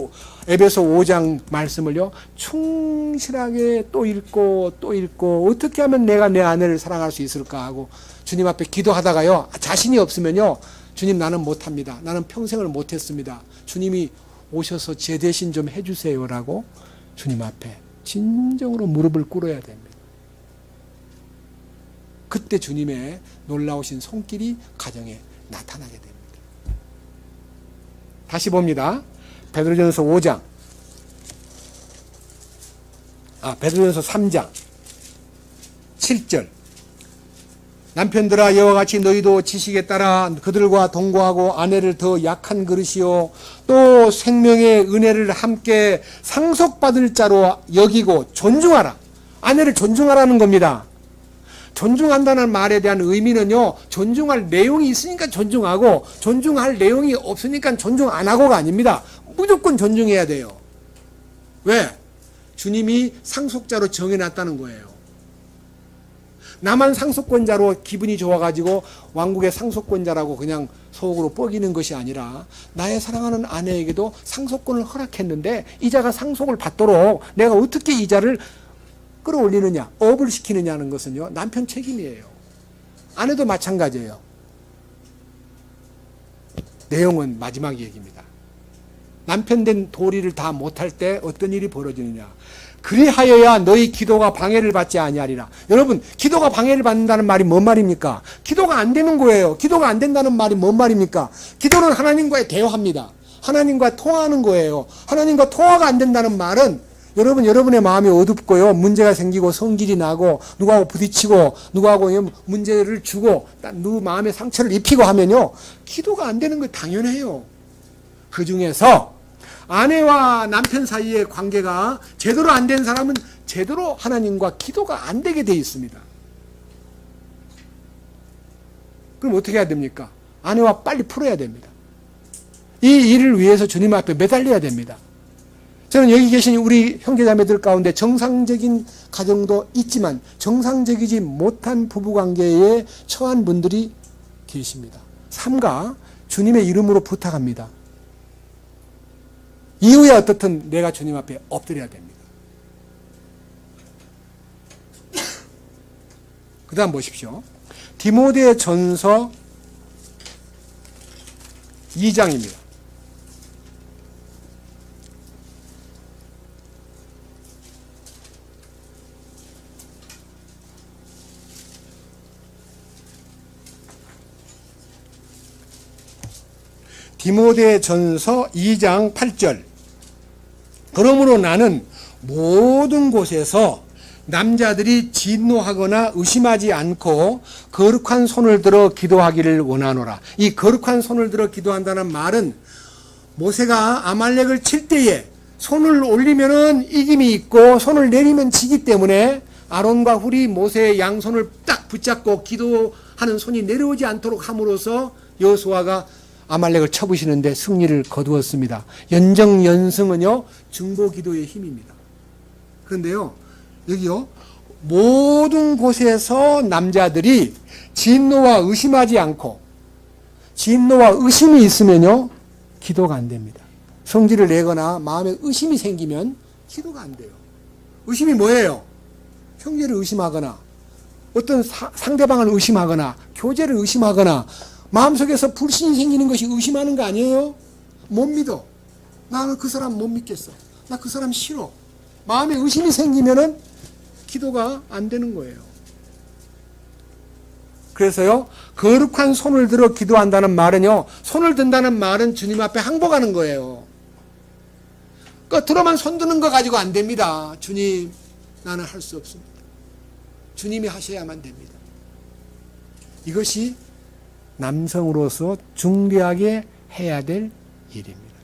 에베소 5장 말씀을요 충실하게 또 읽고 또 읽고 어떻게 하면 내가 내 아내를 사랑할 수 있을까 하고 주님 앞에 기도하다가요 자신이 없으면요 주님 나는 못합니다. 나는 평생을 못했습니다. 주님이 오셔서 제 대신 좀 해주세요라고 주님 앞에 진정으로 무릎을 꿇어야 됩니다. 그때 주님의 놀라우신 손길이 가정에 나타나게 됩니다. 다시 봅니다. 베드로전서 5장, 베드로전서 3장 7절. 남편들아 이와 같이 너희도 지식에 따라 그들과 동거하고 아내를 더 약한 그릇이요 또 생명의 은혜를 함께 상속받을 자로 여기고 존중하라. 아내를 존중하라는 겁니다. 존중한다는 말에 대한 의미는요 존중할 내용이 있으니까 존중하고 존중할 내용이 없으니까 존중 안 하고가 아닙니다. 무조건 존중해야 돼요. 왜? 주님이 상속자로 정해놨다는 거예요. 나만 상속권자로 기분이 좋아가지고 왕국의 상속권자라고 그냥 속으로 뻐기는 것이 아니라 나의 사랑하는 아내에게도 상속권을 허락했는데 이자가 상속을 받도록 내가 어떻게 이자를 끌어올리느냐, 업을 시키느냐는 것은요 남편 책임이에요. 아내도 마찬가지예요. 내용은 마지막 얘기입니다. 남편 된 도리를 다 못할 때 어떤 일이 벌어지느냐. 그리하여야 너희 기도가 방해를 받지 아니하리라. 여러분 기도가 방해를 받는다는 말이 뭔 말입니까? 기도가 안 되는 거예요. 기도가 안 된다는 말이 뭔 말입니까? 기도는 하나님과의 대화입니다. 하나님과 통화하는 거예요. 하나님과 통화가 안 된다는 말은 여러분의 마음이 어둡고요 문제가 생기고 성질이 나고 누구하고 부딪히고 누구하고 문제를 주고 누구 마음에 상처를 입히고 하면요 기도가 안 되는 거 당연해요. 그 중에서 아내와 남편 사이의 관계가 제대로 안 된 사람은 제대로 하나님과 기도가 안 되게 돼 있습니다. 그럼 어떻게 해야 됩니까? 아내와 빨리 풀어야 됩니다. 이 일을 위해서 주님 앞에 매달려야 됩니다. 저는 여기 계신 우리 형제자매들 가운데 정상적인 가정도 있지만 정상적이지 못한 부부관계에 처한 분들이 계십니다. 삼가 주님의 이름으로 부탁합니다. 이후에 어떻든 내가 주님 앞에 엎드려야 됩니다. 그 다음 보십시오. 디모데 전서 2장입니다. 디모데 전서 2장 8절. 그러므로 나는 모든 곳에서 남자들이 진노하거나 의심하지 않고 거룩한 손을 들어 기도하기를 원하노라. 이 거룩한 손을 들어 기도한다는 말은 모세가 아말렉을 칠 때에 손을 올리면은 이김이 있고 손을 내리면 지기 때문에 아론과 훌이 모세의 양손을 딱 붙잡고 기도하는 손이 내려오지 않도록 함으로써 여호수아가 아말렉을 쳐부시는데 승리를 거두었습니다. 연정연승은요 중보기도의 힘입니다. 그런데요 여기요 모든 곳에서 남자들이 진노와 의심하지 않고 진노와 의심이 있으면요 기도가 안 됩니다. 성질을 내거나 마음에 의심이 생기면 기도가 안 돼요. 의심이 뭐예요? 형제를 의심하거나 어떤 상대방을 의심하거나 교제를 의심하거나 마음속에서 불신이 생기는 것이 의심하는 거 아니에요? 못 믿어. 나는 그 사람 못 믿겠어. 나 그 사람 싫어. 마음에 의심이 생기면은 기도가 안 되는 거예요. 그래서요, 거룩한 손을 들어 기도한다는 말은요, 손을 든다는 말은 주님 앞에 항복하는 거예요. 겉으로만 손 드는 거 가지고 안 됩니다. 주님, 나는 할 수 없습니다. 주님이 하셔야만 됩니다. 이것이 남성으로서 중대하게 해야 될 일입니다.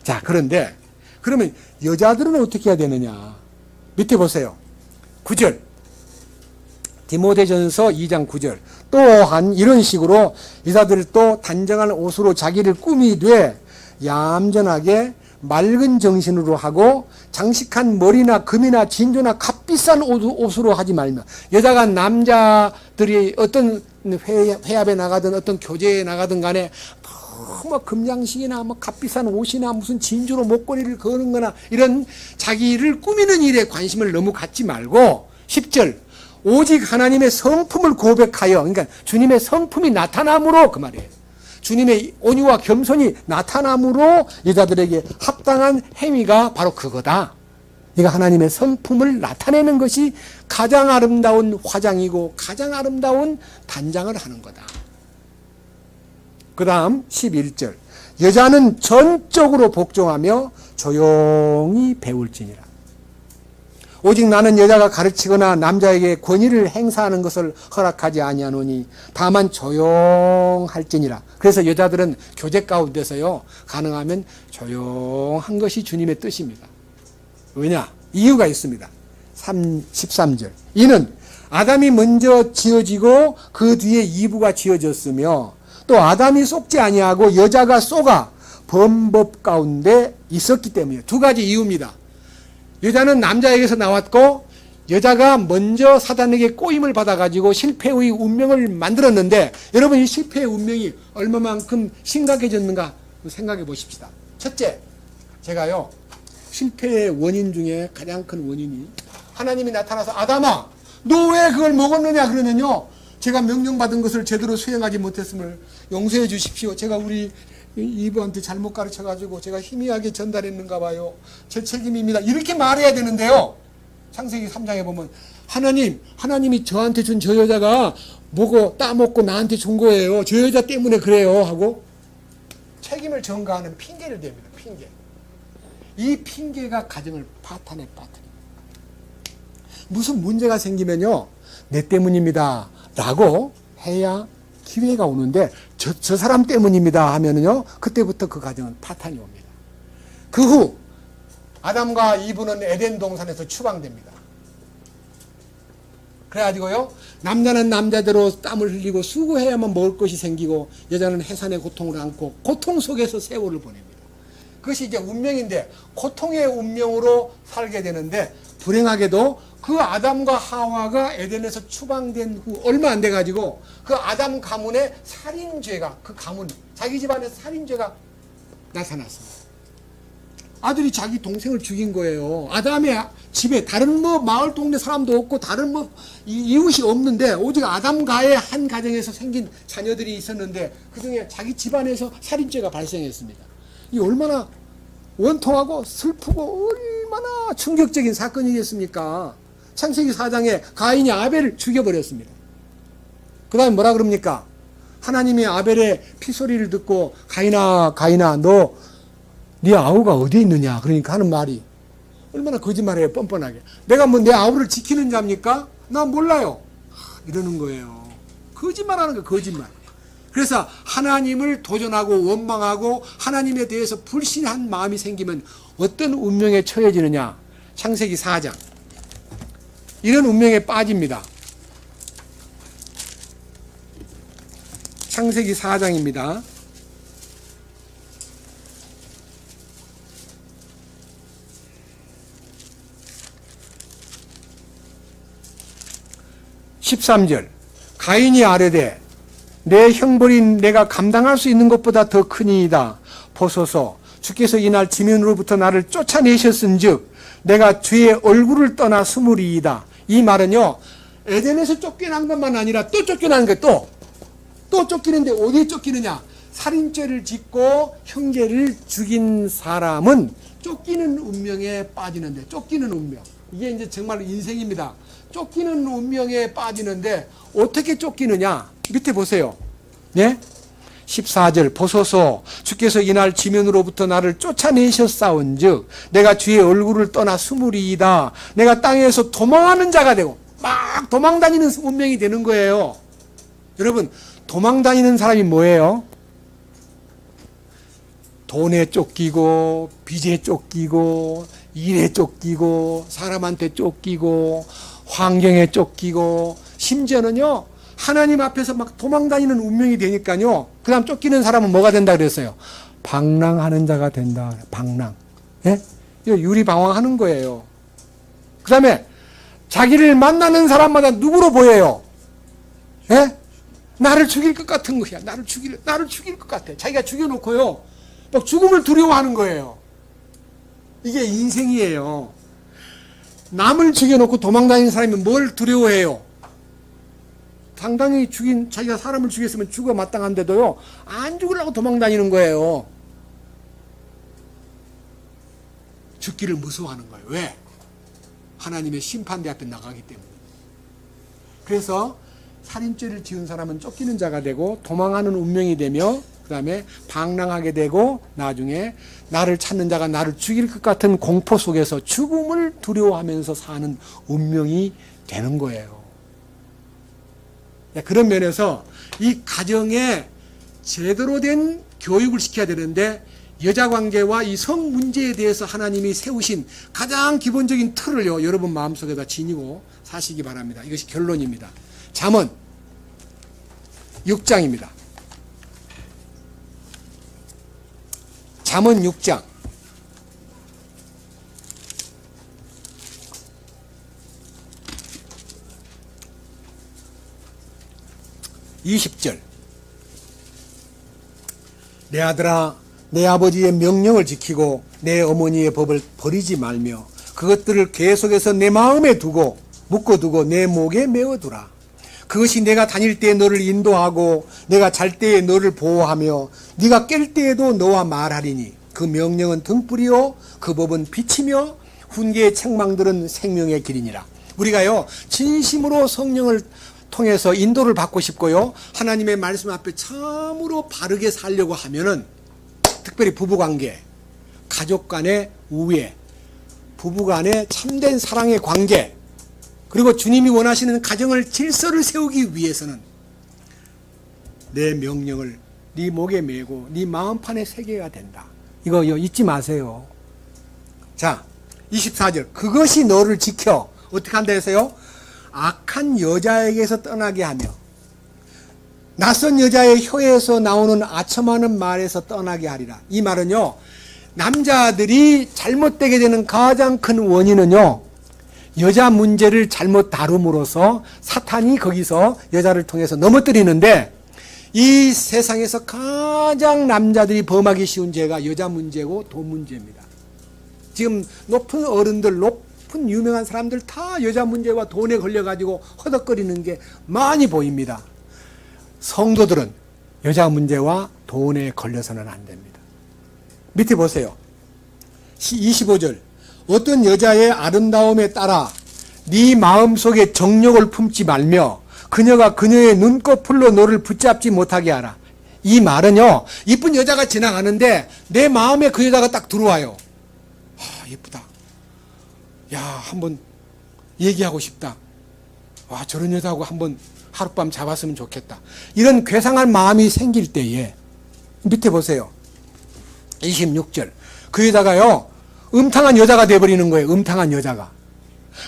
자, 그런데 그러면 여자들은 어떻게 해야 되느냐? 밑에 보세요. 9절. 디모데전서 2장 9절. 또한 이런 식으로 여자들도 단정한 옷으로 자기를 꾸미되 얌전하게 맑은 정신으로 하고 장식한 머리나 금이나 진주나 값비싼 옷으로 하지 말며, 여자가 남자들이 어떤 회합에 나가든 어떤 교제에 나가든 간에 뭐 금양식이나 뭐 값비싼 옷이나 무슨 진주로 목걸이를 거는 거나 이런 자기를 꾸미는 일에 관심을 너무 갖지 말고 10절 오직 하나님의 성품을 고백하여, 그러니까 주님의 성품이 나타남으로, 그 말이에요. 주님의 온유와 겸손이 나타남으로 여자들에게 합당한 행위가 바로 그거다. 이거 하나님의 성품을 나타내는 것이 가장 아름다운 화장이고 가장 아름다운 단장을 하는 거다. 그 다음 11절 여자는 전적으로 복종하며 조용히 배울지니라. 오직 나는 여자가 가르치거나 남자에게 권위를 행사하는 것을 허락하지 아니하노니 다만 조용할지니라. 그래서 여자들은 교제 가운데서요 가능하면 조용한 것이 주님의 뜻입니다. 왜냐? 이유가 있습니다. 13절 이는 아담이 먼저 지어지고 그 뒤에 이브가 지어졌으며 또 아담이 속지 아니하고 여자가 속아 범법 가운데 있었기 때문이에요. 두 가지 이유입니다. 여자는 남자에게서 나왔고 여자가 먼저 사단에게 꼬임을 받아가지고 실패의 운명을 만들었는데 여러분 이 실패의 운명이 얼마만큼 심각해졌는가 생각해 보십시다. 첫째, 제가요 실패의 원인 중에 가장 큰 원인이 하나님이 나타나서 아담아 너 왜 그걸 먹었느냐 그러면요 제가 명령받은 것을 제대로 수행하지 못했음을 용서해 주십시오. 제가 우리 이브한테 잘못 가르쳐가지고 제가 희미하게 전달했는가 봐요. 제 책임입니다. 이렇게 말해야 되는데요. 창세기 3장에 보면 하나님이 저한테 준 저 여자가 먹어 따먹고 나한테 준 거예요. 저 여자 때문에 그래요 하고 책임을 전가하는 핑계를 댑니다. 핑계. 이 핑계가 가정을 파탄에 빠뜨립니다. 무슨 문제가 생기면요 내 때문입니다 라고 해야 기회가 오는데 저 사람 때문입니다 하면은요 그때부터 그 가정은 파탄이 옵니다. 그 후 아담과 이브는 에덴 동산에서 추방됩니다. 그래가지고요 남자는 남자대로 땀을 흘리고 수고해야만 먹을 것이 생기고 여자는 해산의 고통을 안고 고통 속에서 세월을 보냅니다. 그것이 이제 운명인데 고통의 운명으로 살게 되는데 불행하게도 그 아담과 하와가 에덴에서 추방된 후 얼마 안 돼가지고 그 아담 가문의 살인죄가 그 가문 자기 집안의 살인죄가 나타났습니다. 아들이 자기 동생을 죽인 거예요. 아담의 집에 다른 뭐 마을 동네 사람도 없고 다른 뭐 이웃이 없는데 오직 아담과의 한 가정에서 생긴 자녀들이 있었는데 그중에 자기 집안에서 살인죄가 발생했습니다. 이 얼마나 원통하고 슬프고 얼마나 충격적인 사건이겠습니까? 창세기 4장에 가인이 아벨을 죽여버렸습니다. 그 다음에 뭐라 그럽니까? 하나님이 아벨의 피소리를 듣고 가인아 너 네 아우가 어디에 있느냐 그러니까 하는 말이 얼마나 거짓말이에요. 뻔뻔하게. 내가 뭐 내 아우를 지키는 자입니까? 나 몰라요. 이러는 거예요. 거짓말하는 거 거짓말. 그래서 하나님을 도전하고 원망하고 하나님에 대해서 불신한 마음이 생기면 어떤 운명에 처해지느냐. 창세기 4장. 이런 운명에 빠집니다. 창세기 4장입니다. 13절 가인이 아뢰되 내 형벌인 내가 감당할 수 있는 것보다 더 크니이다. 보소서 주께서 이날 지면으로부터 나를 쫓아내셨은즉 내가 주의 얼굴을 떠나 스무리이다. 이 말은요 에덴에서 쫓겨난 것만 아니라 또 쫓겨나는 거예요. 또 쫓기는데 어디에 쫓기느냐. 살인죄를 짓고 형제를 죽인 사람은 쫓기는 운명에 빠지는데 쫓기는 운명. 이게 이제 정말 인생입니다. 쫓기는 운명에 빠지는데 어떻게 쫓기느냐. 밑에 보세요. 네? 14절 보소서 주께서 이날 지면으로부터 나를 쫓아내셨사온즉 내가 주의 얼굴을 떠나 스무리이다. 내가 땅에서 도망하는 자가 되고 막 도망다니는 운명이 되는 거예요. 여러분 도망다니는 사람이 뭐예요? 돈에 쫓기고 빚에 쫓기고 일에 쫓기고 사람한테 쫓기고 환경에 쫓기고 심지어는요 하나님 앞에서 막 도망다니는 운명이 되니까요 그 다음 쫓기는 사람은 뭐가 된다 그랬어요? 방랑하는 자가 된다. 방랑. 예? 이거 유리방황하는 거예요. 그 다음에 자기를 만나는 사람마다 누구로 보여요? 예? 나를 죽일 것 같은 거야. 나를 죽일 것 같아. 자기가 죽여놓고요. 막 죽음을 두려워하는 거예요. 이게 인생이에요. 남을 죽여놓고 도망다니는 사람이 뭘 두려워해요? 당당히 자기가 사람을 죽였으면 죽어 마땅한데도요, 안 죽으려고 도망다니는 거예요. 죽기를 무서워하는 거예요. 왜? 하나님의 심판대 앞에 나가기 때문에. 그래서 살인죄를 지은 사람은 쫓기는 자가 되고 도망하는 운명이 되며 그 다음에 방랑하게 되고 나중에 나를 찾는 자가 나를 죽일 것 같은 공포 속에서 죽음을 두려워하면서 사는 운명이 되는 거예요. 그런 면에서 이 가정에 제대로 된 교육을 시켜야 되는데 여자관계와 이 성 문제에 대해서 하나님이 세우신 가장 기본적인 틀을요, 여러분 마음속에다 지니고 사시기 바랍니다. 이것이 결론입니다. 잠언 6장입니다. 잠언 6장 20절. 내 아들아, 내 아버지의 명령을 지키고 내 어머니의 법을 버리지 말며 그것들을 계속해서 내 마음에 두고 묶어두고 내 목에 메어두라. 그것이 내가 다닐 때에 너를 인도하고 내가 잘 때에 너를 보호하며 네가 깰 때에도 너와 말하리니 그 명령은 등불이요 그 법은 빛이며 훈계의 책망들은 생명의 길이니라. 우리가요 진심으로 성령을 통해서 인도를 받고 싶고요, 하나님의 말씀 앞에 참으로 바르게 살려고 하면은 특별히 부부관계, 가족 간의 우애, 부부 간의 참된 사랑의 관계, 그리고 주님이 원하시는 가정을 질서를 세우기 위해서는 내 명령을 네 목에 메고 네 마음판에 새겨야 된다. 이거 잊지 마세요. 자, 24절. 그것이 너를 지켜 어떻게 한다 해서요? 악한 여자에게서 떠나게 하며 낯선 여자의 혀에서 나오는 아첨하는 말에서 떠나게 하리라. 이 말은요, 남자들이 잘못되게 되는 가장 큰 원인은요, 여자 문제를 잘못 다룸으로써 사탄이 거기서 여자를 통해서 넘어뜨리는데, 이 세상에서 가장 남자들이 범하기 쉬운 죄가 여자 문제고 돈 문제입니다. 지금 높은 어른들, 높은 유명한 사람들 다 여자 문제와 돈에 걸려가지고 허덕거리는 게 많이 보입니다. 성도들은 여자 문제와 돈에 걸려서는 안 됩니다. 밑에 보세요. 25절. 어떤 여자의 아름다움에 따라 네 마음속에 정욕을 품지 말며 그녀가 그녀의 눈꺼풀로 너를 붙잡지 못하게 하라. 이 말은요, 이쁜 여자가 지나가는데 내 마음에 그 여자가 딱 들어와요. 아, 예쁘다. 야, 한번 얘기하고 싶다. 와, 저런 여자하고 한번 하룻밤 잡았으면 좋겠다. 이런 괴상한 마음이 생길 때에 밑에 보세요. 26절. 그 여자가요, 음탕한 여자가 돼버리는 거예요. 음탕한 여자가.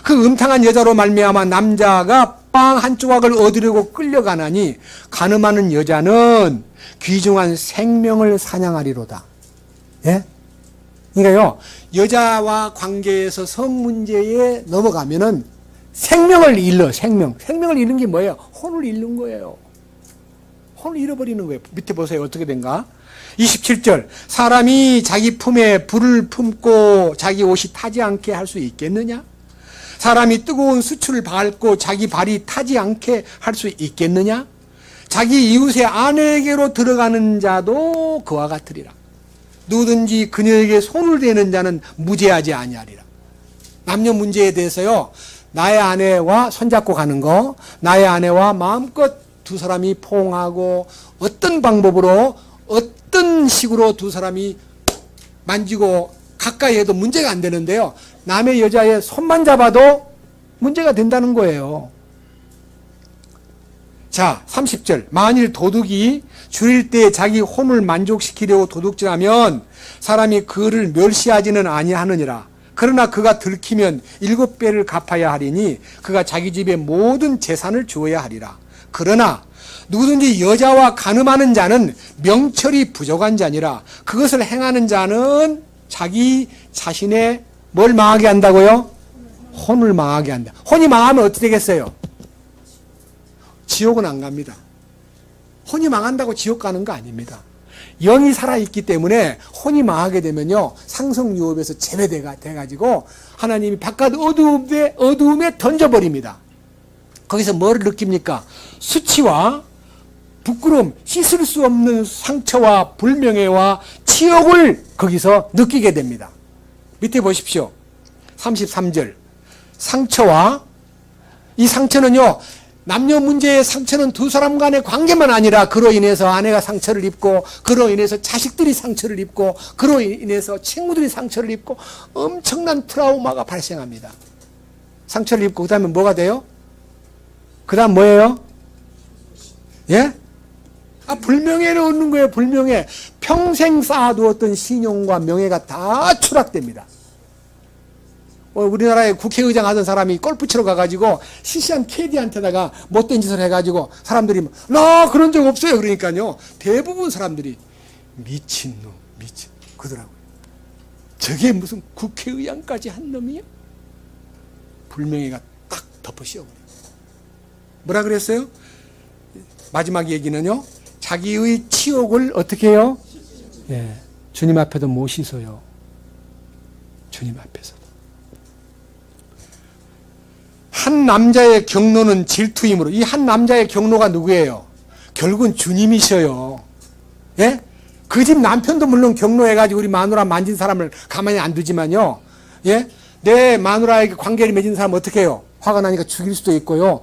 그 음탕한 여자로 말미암아 남자가 빵 한 조각을 얻으려고 끌려가나니 간음하는 여자는 귀중한 생명을 사냥하리로다. 예? 그러니까요, 여자와 관계에서 성 문제에 넘어가면은 생명을 잃어. 생명을 잃는 게 뭐예요? 혼을 잃는 거예요. 혼을 잃어버리는 거예요. 밑에 보세요. 어떻게 된가? 27절. 사람이 자기 품에 불을 품고 자기 옷이 타지 않게 할 수 있겠느냐? 사람이 뜨거운 수출을 밟고 자기 발이 타지 않게 할 수 있겠느냐? 자기 이웃의 아내에게로 들어가는 자도 그와 같으리라. 누구든지 그녀에게 손을 대는 자는 무죄하지 아니하리라. 남녀 문제에 대해서요, 나의 아내와 손잡고 가는 거, 나의 아내와 마음껏 두 사람이 포옹하고 어떤 방법으로 어떤 식으로 두 사람이 만지고 가까이 해도 문제가 안 되는데요, 남의 여자의 손만 잡아도 문제가 된다는 거예요. 자, 30절. 만일 도둑이 줄일 때 자기 혼을 만족시키려고 도둑질하면 사람이 그를 멸시하지는 아니하느니라. 그러나 그가 들키면 7배를 갚아야 하리니 그가 자기 집의 모든 재산을 주어야 하리라. 그러나 누구든지 여자와 간음하는 자는 명철이 부족한 자니라. 그것을 행하는 자는 자기 자신의 뭘 망하게 한다고요? 혼을 망하게 한다. 혼이 망하면 어떻게 되겠어요? 지옥은 안 갑니다. 혼이 망한다고 지옥 가는 거 아닙니다. 영이 살아있기 때문에 혼이 망하게 되면요, 상성유업에서 제외돼가지고 하나님이 바깥 어두움에 던져버립니다. 거기서 뭐를 느낍니까? 수치와 부끄러움, 씻을 수 없는 상처와 불명예와 치욕을 거기서 느끼게 됩니다. 밑에 보십시오. 33절. 상처와, 이 상처는요, 남녀 문제의 상처는 두 사람 간의 관계만 아니라 그로 인해서 아내가 상처를 입고, 그로 인해서 자식들이 상처를 입고, 그로 인해서 친구들이 상처를 입고 엄청난 트라우마가 발생합니다. 상처를 입고 그 다음에 뭐가 돼요? 그 다음 뭐예요? 예? 불명예를 얻는 거예요. 불명예. 평생 쌓아두었던 신용과 명예가 다 추락됩니다. 우리나라에 국회의장 하던 사람이 골프 치러 가가지고 시시한 캐디한테다가 못된 짓을 해가지고 사람들이 나 그런 적 없어요. 그러니까요, 대부분 사람들이 미친놈 그러더라고요. 저게 무슨 국회의장까지 한 놈이야? 불명예가 딱 덮어 씌워버려요. 뭐라 그랬어요? 마지막 얘기는요, 자기의 치욕을 어떻게 해요? 예, 주님 앞에도 못 씻어요. 주님 앞에서. 한 남자의 경로는 질투이므로, 이 한 남자의 경로가 누구예요? 결국은 주님이셔요. 예? 그 집 남편도 물론 경로해가지고 우리 마누라 만진 사람을 가만히 안 두지만요. 예? 내 마누라에게 관계를 맺은 사람 어떻게 해요? 화가 나니까 죽일 수도 있고요.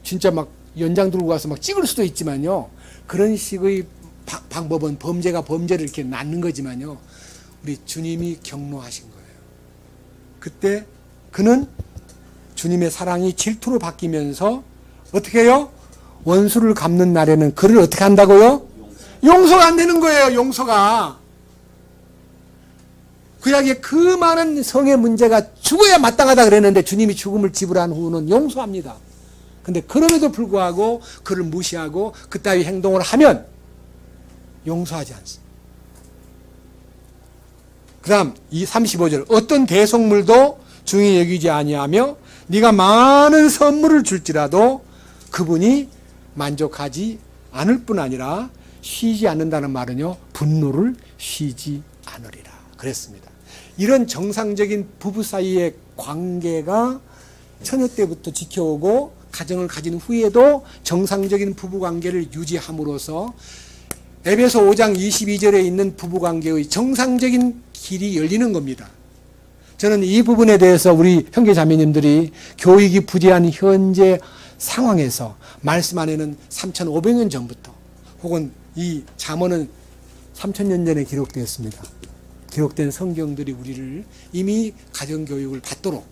진짜 연장 들고 가서 찍을 수도 있지만요. 그런 식의 방법은 범죄가 범죄를 이렇게 낳는 거지만요. 우리 주님이 경로하신 거예요. 그때 그는 주님의 사랑이 질투로 바뀌면서 어떻게 해요? 원수를 갚는 날에는 그를 어떻게 한다고요? 용서가 안 되는 거예요. 용서가. 구약에 그 많은 성의 문제가 죽어야 마땅하다 그랬는데 주님이 죽음을 지불한 후는 용서합니다. 근데 그럼에도 불구하고 그를 무시하고 그따위 행동을 하면 용서하지 않습니다. 그 다음 이 35절. 어떤 대속물도 중히 여기지 아니하며 네가 많은 선물을 줄지라도 그분이 만족하지 않을 뿐 아니라 쉬지 않는다는 말은요, 분노를 쉬지 않으리라 그랬습니다. 이런 정상적인 부부 사이의 관계가 처녀 때부터 지켜오고 가정을 가진 후에도 정상적인 부부관계를 유지함으로써 에베소 5장 22절에 있는 부부관계의 정상적인 길이 열리는 겁니다. 저는 이 부분에 대해서 우리 형제 자매님들이 교육이 부재한 현재 상황에서 말씀 안에는 3,500년 전부터 혹은 이 잠언은 3,000년 전에 기록되었습니다. 기록된 성경들이 우리를 이미 가정교육을 받도록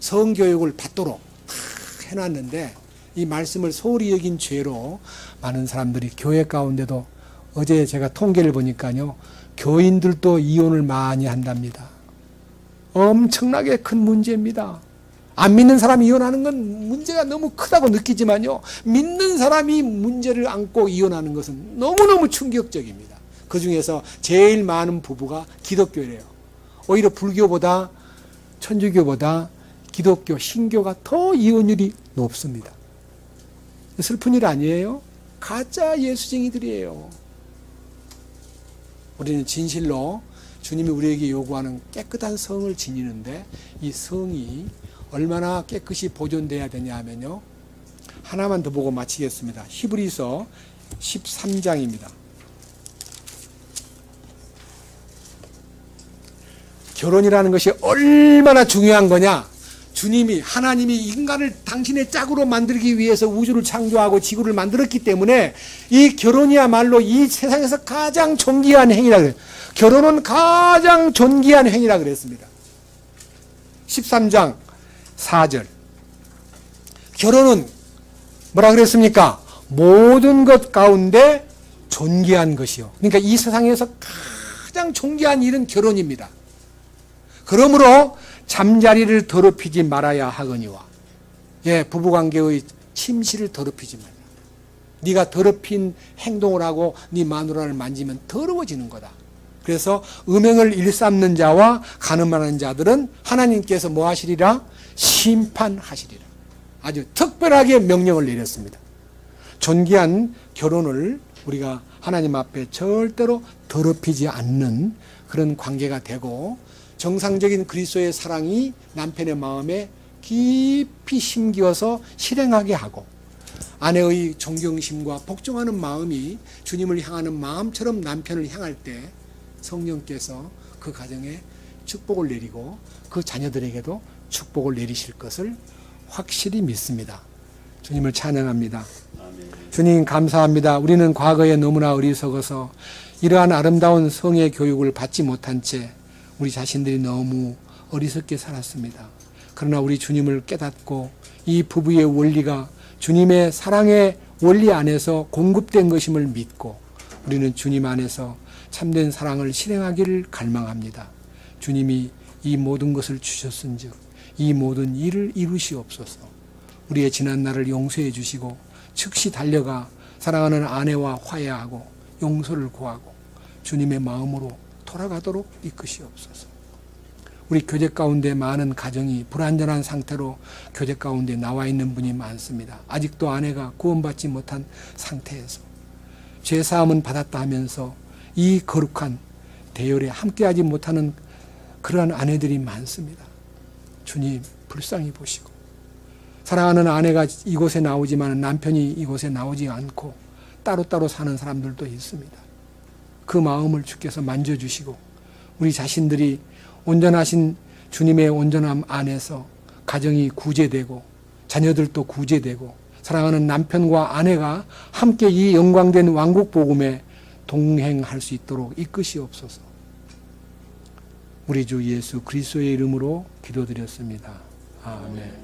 성교육을 받도록 해놨는데 이 말씀을 소홀히 여긴 죄로 많은 사람들이 교회 가운데도 어제 제가 통계를 보니까요, 교인들도 이혼을 많이 한답니다. 엄청나게 큰 문제입니다. 안 믿는 사람이 이혼하는 건 문제가 너무 크다고 느끼지만요, 믿는 사람이 문제를 안고 이혼하는 것은 너무너무 충격적입니다. 그 중에서 제일 많은 부부가 기독교래요. 오히려 불교보다 천주교보다 기독교, 신교가 더 이혼율이 높습니다. 슬픈 일 아니에요? 가짜 예수쟁이들이에요. 우리는 진실로 주님이 우리에게 요구하는 깨끗한 성을 지니는데 이 성이 얼마나 깨끗이 보존돼야 되냐 하면요, 하나만 더 보고 마치겠습니다. 히브리서 13장입니다. 결혼이라는 것이 얼마나 중요한 거냐. 주님이, 하나님이 인간을 당신의 짝으로 만들기 위해서 우주를 창조하고 지구를 만들었기 때문에 이 결혼이야말로 이 세상에서 가장 존귀한 행위라 그래요. 결혼은 가장 존귀한 행위라 그랬습니다. 13장 4절. 결혼은 뭐라 그랬습니까? 모든 것 가운데 존귀한 것이요. 그러니까 이 세상에서 가장 존귀한 일은 결혼입니다. 그러므로 잠자리를 더럽히지 말아야 하거니와, 부부관계의 침실을 더럽히지 말라. 네가 더럽힌 행동을 하고 네 마누라를 만지면 더러워지는 거다. 그래서 음행을 일삼는 자와 간음하는 자들은 하나님께서 뭐 하시리라? 심판하시리라. 아주 특별하게 명령을 내렸습니다. 존귀한 결혼을 우리가 하나님 앞에 절대로 더럽히지 않는 그런 관계가 되고, 정상적인 그리스도의 사랑이 남편의 마음에 깊이 심기어서 실행하게 하고, 아내의 존경심과 복종하는 마음이 주님을 향하는 마음처럼 남편을 향할 때 성령께서 그 가정에 축복을 내리고 그 자녀들에게도 축복을 내리실 것을 확실히 믿습니다. 주님을 찬양합니다. 주님 감사합니다. 우리는 과거에 너무나 어리석어서 이러한 아름다운 성의 교육을 받지 못한 채 우리 자신들이 너무 어리석게 살았습니다. 그러나 우리 주님을 깨닫고 이 부부의 원리가 주님의 사랑의 원리 안에서 공급된 것임을 믿고 우리는 주님 안에서 참된 사랑을 실행하기를 갈망합니다. 주님이 이 모든 것을 주셨은즉 이 모든 일을 이루시옵소서. 우리의 지난 날을 용서해 주시고 즉시 달려가 사랑하는 아내와 화해하고 용서를 구하고 주님의 마음으로 돌아가도록 이끄시옵소서. 우리 교제 가운데 많은 가정이 불완전한 상태로 교제 가운데 나와 있는 분이 많습니다. 아직도 아내가 구원받지 못한 상태에서 죄사함은 받았다 하면서 이 거룩한 대열에 함께하지 못하는 그러한 아내들이 많습니다. 주님 불쌍히 보시고, 사랑하는 아내가 이곳에 나오지만 남편이 이곳에 나오지 않고 따로따로 사는 사람들도 있습니다. 그 마음을 주께서 만져주시고 우리 자신들이 온전하신 주님의 온전함 안에서 가정이 구제되고 자녀들도 구제되고 사랑하는 남편과 아내가 함께 이 영광된 왕국 복음에 동행할 수 있도록 이끄시옵소서. 우리 주 예수 그리스도의 이름으로 기도드렸습니다. 아멘.